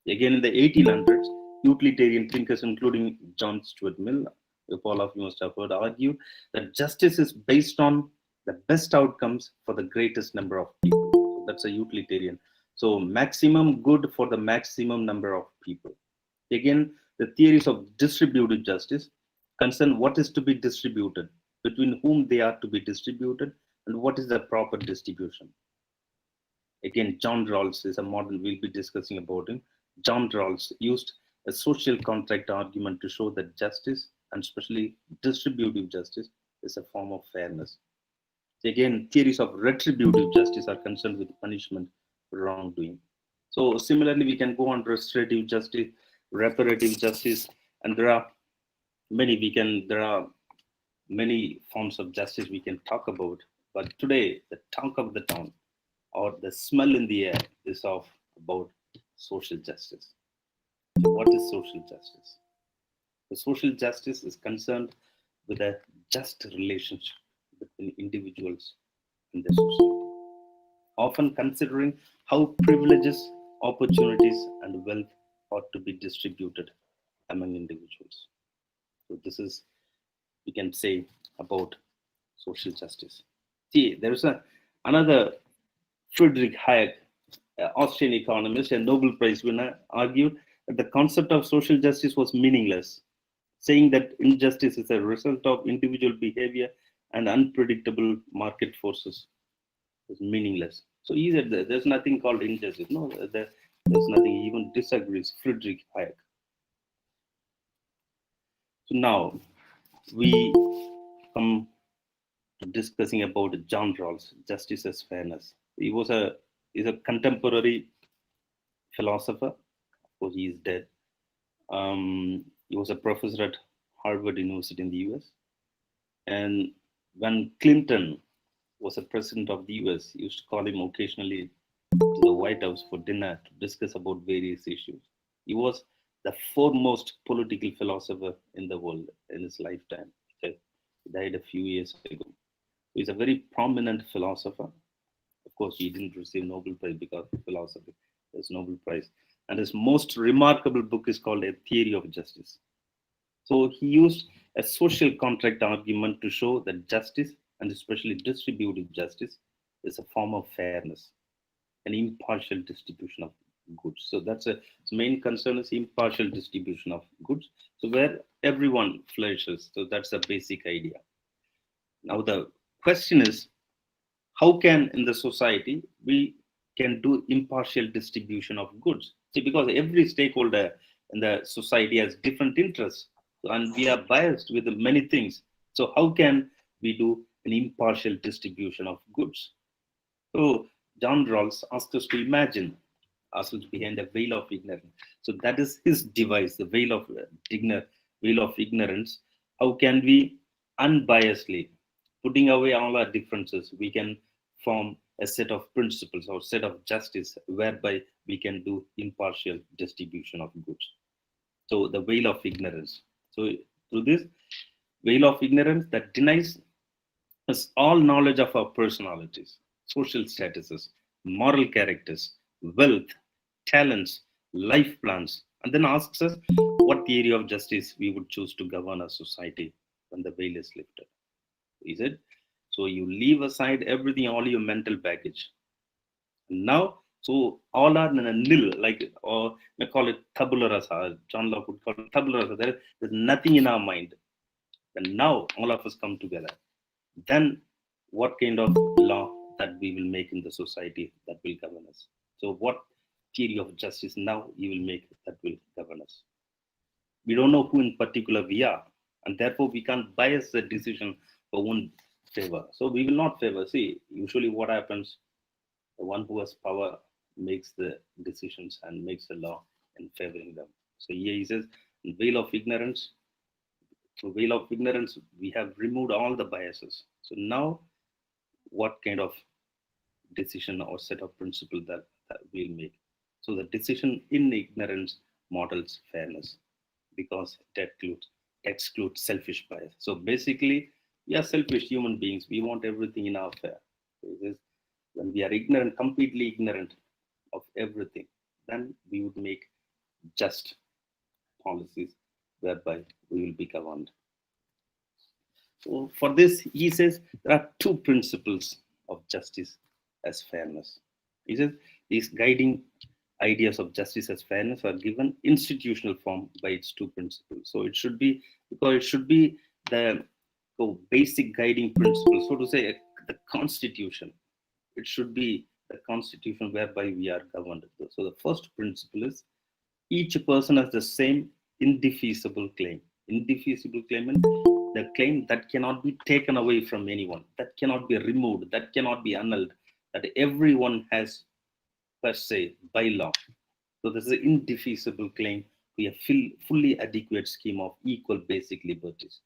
Again, in the 1800s, utilitarian thinkers, including John Stuart Mill, if all of you must have heard, argued that justice is based on the best outcomes for the greatest number of people. So that's a utilitarian. So maximum good for the maximum number of people. Again, the theories of distributive justice concern what is to be distributed, between whom they are to be distributed, and what is the proper distribution. Again, John Rawls is a model we'll be discussing about him. John Rawls used a social contract argument to show that justice, and especially distributive justice, is a form of fairness. Again, theories of retributive justice are concerned with punishment for wrongdoing. So similarly, we can go on restorative justice, reparative justice, and there are many forms of justice we can talk about. But today, the talk of the town or the smell in the air is of about social justice. So what is social justice? The social justice is concerned with a just relationship between individuals and the society, often considering how privileges, opportunities, and wealth ought to be distributed among individuals. So this is, we can say, about social justice. See, there is another Friedrich Hayek, Austrian economist and Nobel Prize winner, argued that the concept of social justice was meaningless, saying that injustice is a result of individual behavior and unpredictable market forces is meaningless. So he said that there's nothing called injustice. No, there's nothing. He even disagrees. Friedrich Hayek. So now we come to discussing about John Rawls, justice as fairness. He's a contemporary philosopher. Of course, he is dead. He was a professor at Harvard University in the US. And when Clinton was a president of the US, he used to call him occasionally to the White House for dinner to discuss about various issues. He was the foremost political philosopher in the world in his lifetime. He died a few years ago. He's a very prominent philosopher. Of course, he didn't receive Nobel Prize because of philosophy. There's Nobel Prize. And his most remarkable book is called A Theory of Justice. So he used a social contract argument to show that justice, and especially distributive justice, is a form of fairness, an impartial distribution of goods. So that's its main concern is impartial distribution of goods. So where everyone flourishes. So that's a basic idea. Now the question is, how can in the society we can do impartial distribution of goods? See, because every stakeholder in the society has different interests, and we are biased with many things. So how can we do an impartial distribution of goods? So John Rawls asked us to imagine ourselves behind a veil of ignorance. So that is his device, the veil of ignorance. How can we unbiasedly, putting away all our differences, we can form a set of principles or set of justice whereby we can do impartial distribution of goods. So the veil of ignorance. So through this veil of ignorance that denies us all knowledge of our personalities, social statuses, moral characters, wealth, talents, life plans, and then asks us what theory of justice we would choose to govern our society when the veil is lifted. Is it? So you leave aside everything, all your mental baggage. Now, so all are in a nil, like, or we call it tabula rasa. John Locke would call it tabula rasa. There's nothing in our mind. And now all of us come together. Then what kind of law that we will make in the society that will govern us? So what theory of justice now you will make that will govern us? We don't know who in particular we are, and therefore we can't bias the decision for one favor. So we will not favor. See, usually what happens, the one who has power makes the decisions and makes the law in favoring them. So here he says, in veil of ignorance, through veil of ignorance, we have removed all the biases. So now, what kind of decision or set of principle that we'll make? So the decision in ignorance models fairness because it excludes selfish bias. So basically, we are selfish human beings. We want everything in our favor. When we are ignorant, completely ignorant of everything, then we would make just policies whereby we will be governed. So for this, he says there are two principles of justice as fairness. He says these guiding ideas of justice as fairness are given institutional form by its two principles. So it should be, because it should be the basic guiding principle, so to say, the constitution. It should be the constitution whereby we are governed. So the first principle is each person has the same indefeasible claim. Indefeasible claim means the claim that cannot be taken away from anyone, that cannot be removed, that cannot be annulled, that everyone has per se by law. So this is an indefeasible claim to a fully adequate scheme of equal basic liberties,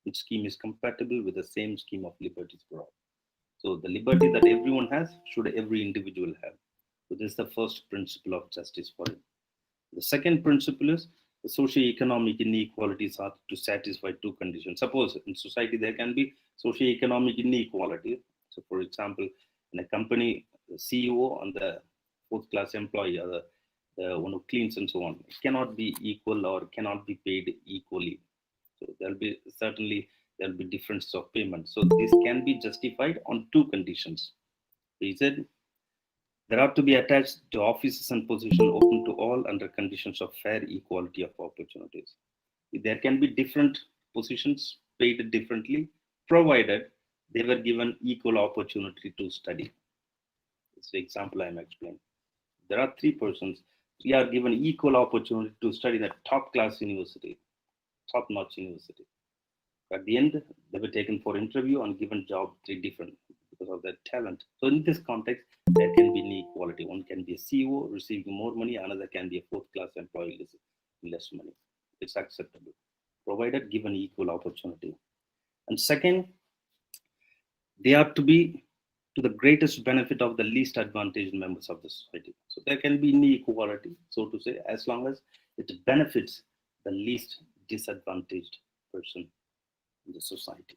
which scheme is compatible with the same scheme of liberties for all. So the liberty that everyone has should every individual have. So this is the first principle of justice for him. The second principle is the socio-economic inequalities are to satisfy two conditions. Suppose in society there can be socio-economic inequality. So for example, in a company, the CEO and the fourth class employee, or the one who cleans and so on, it cannot be equal or cannot be paid equally. So there'll be difference of payment. So this can be justified on two conditions. He said there are to be attached to offices and positions open to all under conditions of fair equality of opportunities. There can be different positions paid differently, provided they were given equal opportunity to study. It's the example I'm explaining. There are three persons. We are given equal opportunity to study in a top-class university, top-notch university. At the end, they were taken for interview and given job three different because of their talent. So in this context, there can be inequality. One can be a CEO receiving more money, another can be a fourth-class employee receiving less money. It's acceptable, provided given equal opportunity. And second, they are to be to the greatest benefit of the least advantaged members of the society. So there can be inequality, so to say, as long as it benefits the least disadvantaged person in the society.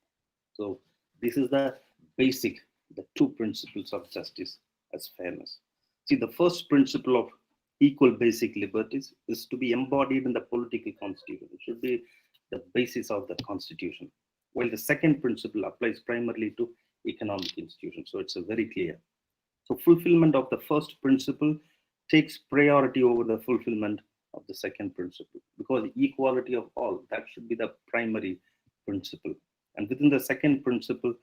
So this is the basic, the two principles of justice as fairness. See, the first principle of equal basic liberties is to be embodied in the political constitution. It should be the basis of the constitution. While the second principle applies primarily to economic institutions. So it's a very clear. So fulfillment of the first principle takes priority over the fulfillment of the second principle, because equality of all, that should be the primary principle. And within the second principle,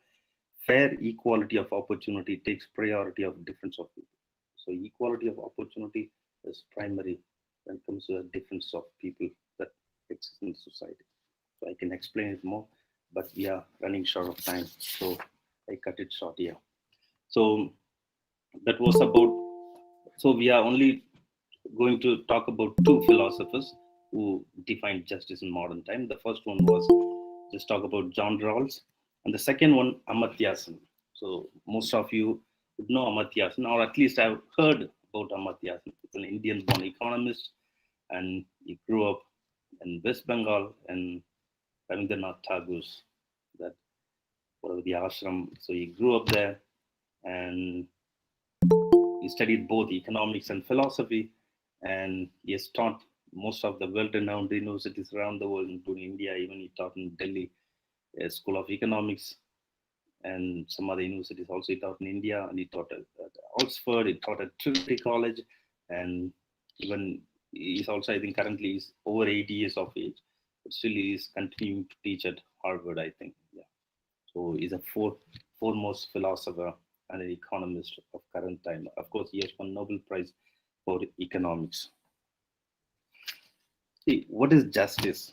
fair equality of opportunity takes priority of difference of people. So equality of opportunity is primary when it comes to the difference of people that exist in society. So I can explain it more, but we are running short of time, so I cut it short here. So that was about, so we are only going to talk about two philosophers who defined justice in modern time. The first one was, just talk about John Rawls, and the second one, Amartya Sen. So most of you would know Amartya Sen, or at least I've heard about Amartya Sen. It's an Indian-born economist, and he grew up in West Bengal and Rabindranath Tagore's, that whatever the ashram. So he grew up there, and he studied both economics and philosophy, and he has taught most of the well-renowned universities around the world, including India. Even he taught in Delhi School of Economics, and some other universities also he taught in India, and he taught at Oxford, he taught at Trinity College, and even he's also, I think currently he's over 80 years of age, but still he is continuing to teach at Harvard, I think. Yeah. So he's a foremost philosopher and an economist of current time. Of course, he has won Nobel Prize for economics. See, what is justice?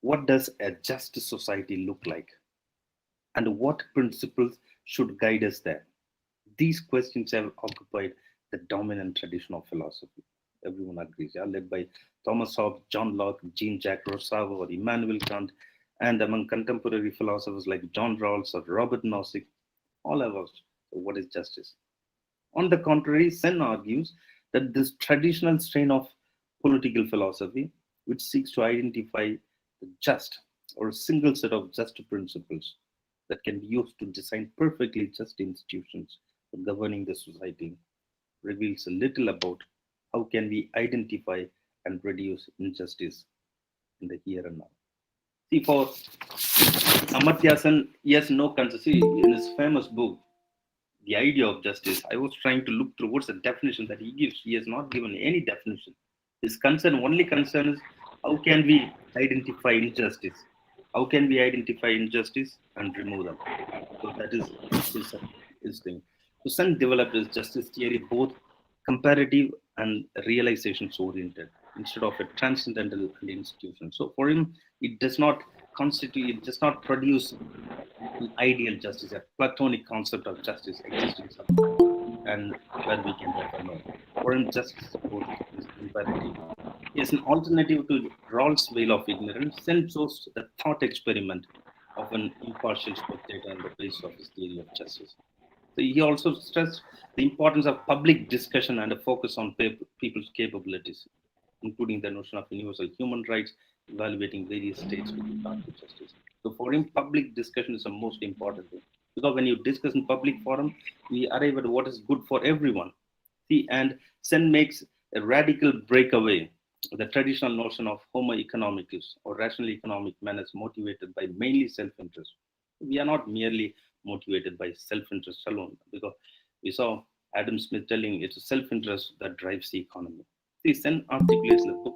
What does a just society look like? And what principles should guide us there? These questions have occupied the dominant tradition of philosophy. Everyone agrees, yeah? Led by Thomas Hobbes, John Locke, Jean-Jacques Rousseau, or Immanuel Kant, and among contemporary philosophers like John Rawls or Robert Nozick, all have asked, what is justice? On the contrary, Sen argues that this traditional strain of political philosophy, which seeks to identify the just or a single set of just principles that can be used to design perfectly just institutions for governing the society, reveals a little about how can we identify and reduce injustice in the here and now. See, for Amartya Sen, he has no concern. See, in his famous book, The Idea of Justice, I was trying to look through what's the definition that he gives. He has not given any definition. His only concern is how can we identify injustice? How can we identify injustice and remove them? So that is his thing. So Sen developed his justice theory both comparative and realizations oriented instead of a transcendental institution. So for him, it does not produce an ideal justice, a platonic concept of justice existing somewhere and where we can never know. For him, justice is comparative. As an alternative to Rawls' veil of ignorance, Sen chose the thought experiment of an impartial spectator on the basis of his theory of justice. So he also stressed the importance of public discussion and a focus on people's capabilities, including the notion of universal human rights, evaluating various states with regard to justice. So for him, public discussion is the most important thing. Because when you discuss in public forum, we arrive at what is good for everyone. See, and Sen makes a radical breakaway the traditional notion of homo economicus or rational economic man is motivated by mainly self-interest. We are not merely motivated by self-interest alone, because we saw Adam Smith telling it's self-interest that drives the economy. See, Sen articulates in the book,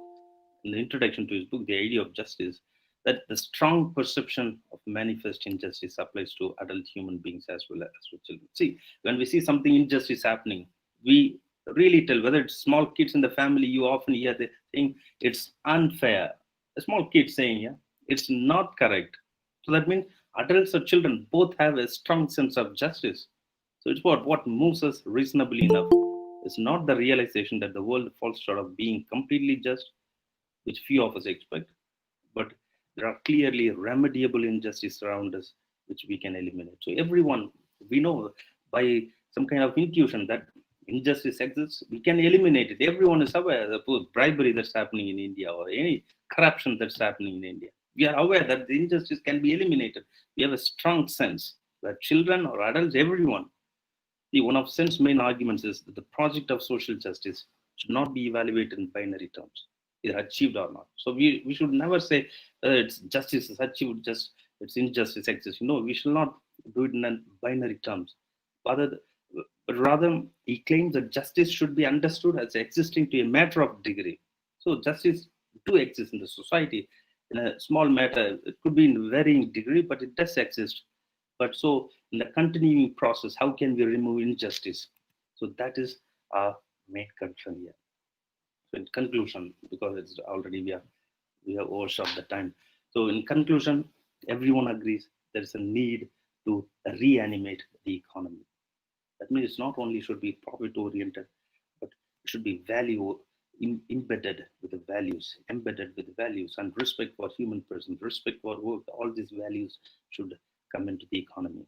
in the introduction to his book, The Idea of Justice, that the strong perception of manifest injustice applies to adult human beings as well as to children. See, when we see something injustice happening, we really tell, whether it's small kids in the family, you often hear the thing, it's unfair. A small kid saying, yeah, it's not correct. So that means adults or children both have a strong sense of justice. So it's what moves us reasonably enough. It's not the realization that the world falls short of being completely just, which few of us expect, but there are clearly remediable injustices around us which we can eliminate. So everyone, we know by some kind of intuition that injustice exists, we can eliminate it. Everyone is aware of the bribery that's happening in India or any corruption that's happening in India. We are aware that the injustice can be eliminated. We have a strong sense that children or adults, everyone. See, one of Sen's main arguments is that the project of social justice should not be evaluated in binary terms, either achieved or not. So we should never say it's justice is achieved, just it's injustice exists. No, we should not do it in binary terms. Rather, but rather, he claims that justice should be understood as existing to a matter of degree. So justice do exist in the society in a small matter. It could be in varying degree, but it does exist. But so in the continuing process, how can we remove injustice? So that is our main concern here. So in conclusion, because it's already we have overshot the time. So in conclusion, everyone agrees there is a need to reanimate the economy. That means it's not only should be profit oriented, but it should be value embedded with the values, and respect for human persons, respect for work. All these values should come into the economy.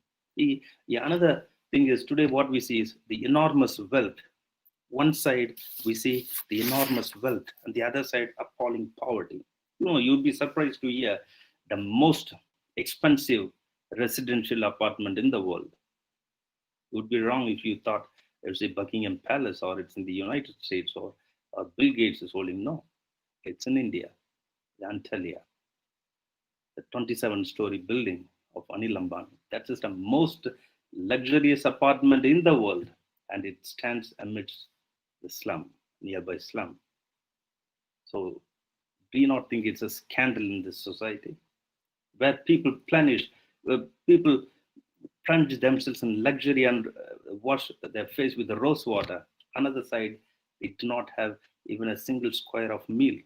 Another thing is today what we see is the enormous wealth. One side we see the enormous wealth, and the other side appalling poverty. You'd be surprised to hear the most expensive residential apartment in the world. You would be wrong if you thought it's a Buckingham Palace or it's in the United States or Bill Gates is holding. No, it's in India, the Antalya, the 27-story building of Anil Ambani. That is the most luxurious apartment in the world, and it stands amidst the slum, nearby slum. So do you not think it's a scandal in this society where people plunge themselves in luxury and wash their face with the rose water? Another side, they do not have even a single square of meal.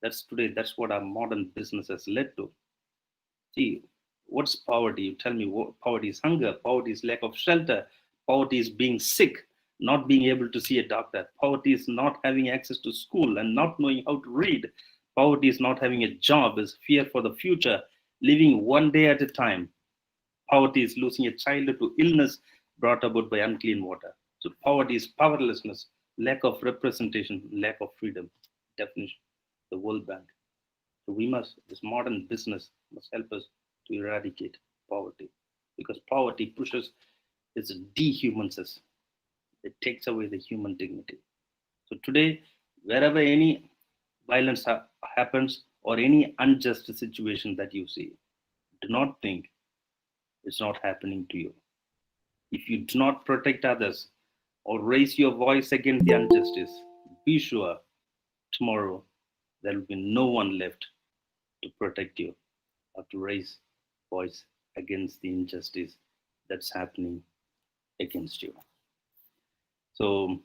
That's what our modern business has led to. See, what's poverty? You tell me what poverty is: hunger, poverty is lack of shelter, poverty is being sick, not being able to see a doctor, poverty is not having access to school and not knowing how to read, poverty is not having a job, is fear for the future, living one day at a time. Poverty is losing a child to illness brought about by unclean water. So poverty is powerlessness, lack of representation, lack of freedom. Definition, the World Bank. So this modern business must help us to eradicate poverty, because poverty pushes, it dehumanizes, it takes away the human dignity. So today, wherever any violence happens or any unjust situation that you see, do not think it's not happening to you. If you do not protect others or raise your voice against the injustice, be sure tomorrow there will be no one left to protect you or to raise voice against the injustice that's happening against you. So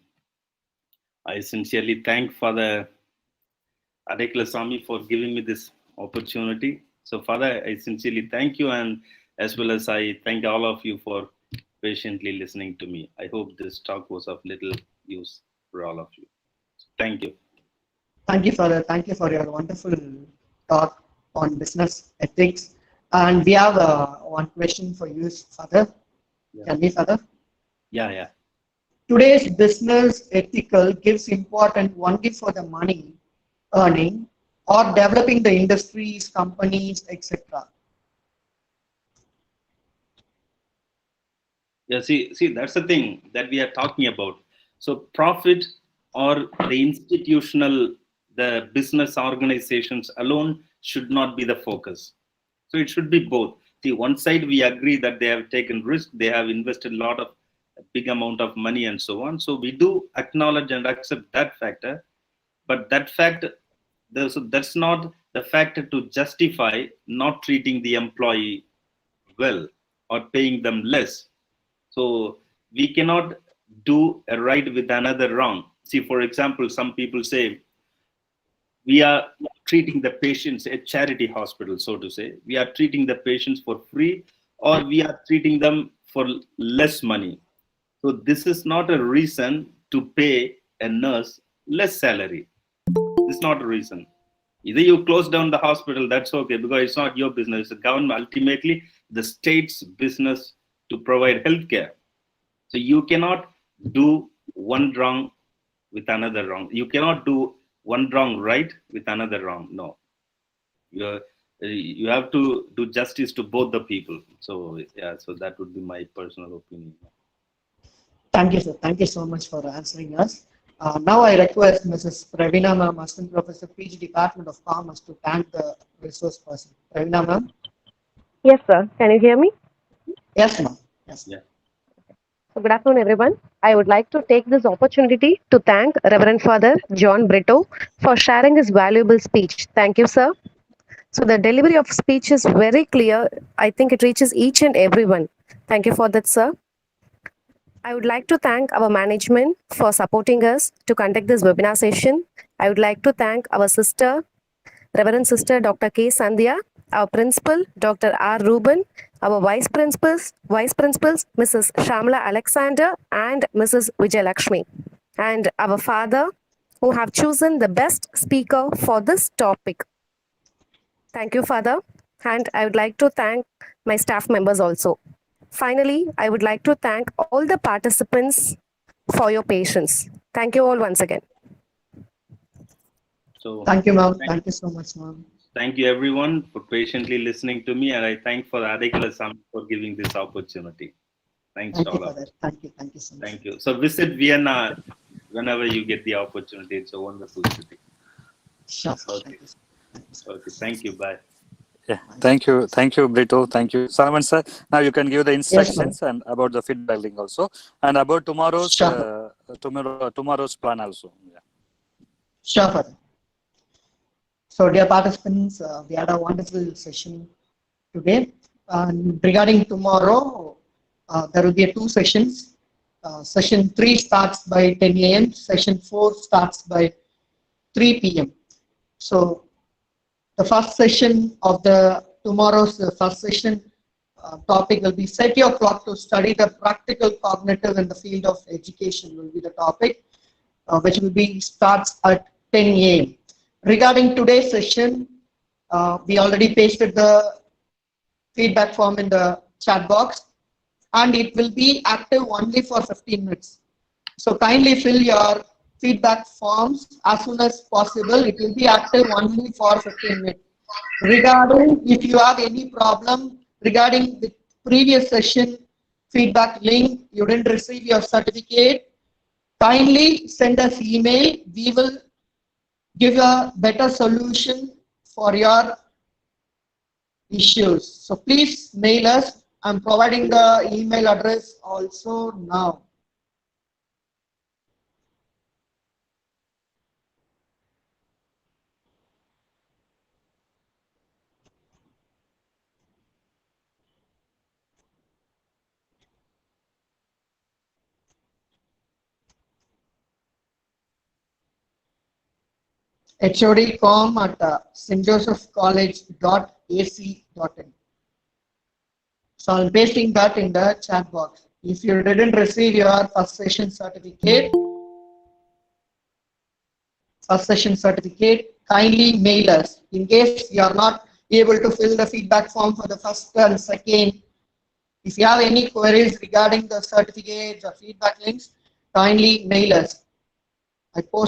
I sincerely thank Father Adeklasammy for giving me this opportunity. So Father, I sincerely thank you, and as well as I thank all of you for patiently listening to me. I hope this talk was of little use for all of you. Thank you. Thank you, Father. Thank you for your wonderful talk on business ethics. And we have one question for you, Father. Yeah. Can we, Father? Yeah. Today's business ethical gives importance only for the money earning or developing the industries, companies, etc. Yeah, see, that's the thing that we are talking about. So profit or the business organizations alone should not be the focus. So it should be both. See, one side we agree that they have taken risk, they have invested a big amount of money and so on. So we do acknowledge and accept that factor, but that fact, that's not the factor to justify not treating the employee well or paying them less. So we cannot do a right with another wrong. See, for example, some people say we are treating the patients, a charity hospital, so to say, we are treating the patients for free or we are treating them for less money. So this is not a reason to pay a nurse less salary. It's not a reason. Either you close down the hospital, that's okay, because it's not your business. It's the government, ultimately the state's business to provide healthcare. So you cannot do one wrong with another wrong. You cannot do one wrong right with another wrong. No. You have to do justice to both the people. So yeah, so that would be my personal opinion. Thank you, sir. Thank you so much for answering us. Now I request Mrs. Pravina ma'am, Assistant Professor, PG Department of Commerce, to thank the resource person. Pravina ma'am? Yes, sir. Can you hear me? Yes, ma'am. Yes. Yeah. So good afternoon, everyone. I would like to take this opportunity to thank Reverend Father John Brito for sharing his valuable speech. Thank you, sir. So the delivery of speech is very clear. I think it reaches each and everyone. Thank you for that, sir. I would like to thank our management for supporting us to conduct this webinar session. I would like to thank our sister, Reverend Sister Dr. K. Sandhya, our principal, Dr. R. Ruben, our vice principals, Mrs. Shamla Alexander and Mrs. Vijayalakshmi, and our father, who have chosen the best speaker for this topic. Thank you, Father. And I would like to thank my staff members also. Finally, I would like to thank all the participants for your patience. Thank you all once again. So Thank you, ma'am. Thank you so much, ma'am. thank you everyone for patiently listening to me, and I thank for Adekala Sam for giving this opportunity. Thanks Thank to you all for of you. that. Thank you. Thank you so much. Thank you. So visit Vienna whenever you get the opportunity. It's a wonderful city. Sure. Okay. Okay. Thank you. Bye. Yeah, thank you, Brito. Thank you, Salman sir. Now you can give the instructions and about the feedback link also, and about tomorrow's Sure. tomorrow's plan also. Yeah. Sure, Father. So, dear participants, we had a wonderful session today. And regarding tomorrow, there will be two sessions. Session 3 starts by 10 a.m. Session 4 starts by 3 p.m. So, the first session of the tomorrow's first session topic will be set your clock to study the practical cognitive in the field of education will be the topic, which will be starts at 10 a.m. Regarding today's session, we already pasted the feedback form in the chat box, and it will be active only for 15 minutes. So kindly fill your feedback forms as soon as possible. It will be active only for 15 minutes. Regarding if you have any problem regarding the previous session feedback link, you didn't receive your certificate, kindly send us email. We will give a better solution for your issues. So please mail us. I'm providing the email address also now. HOD.com at stjosephcollege.ac.in. So I'm pasting that in the chat box. If you didn't receive your first session certificate, kindly mail us. In case you are not able to fill the feedback form for the first and second, if you have any queries regarding the certificates or feedback links, kindly mail us. I post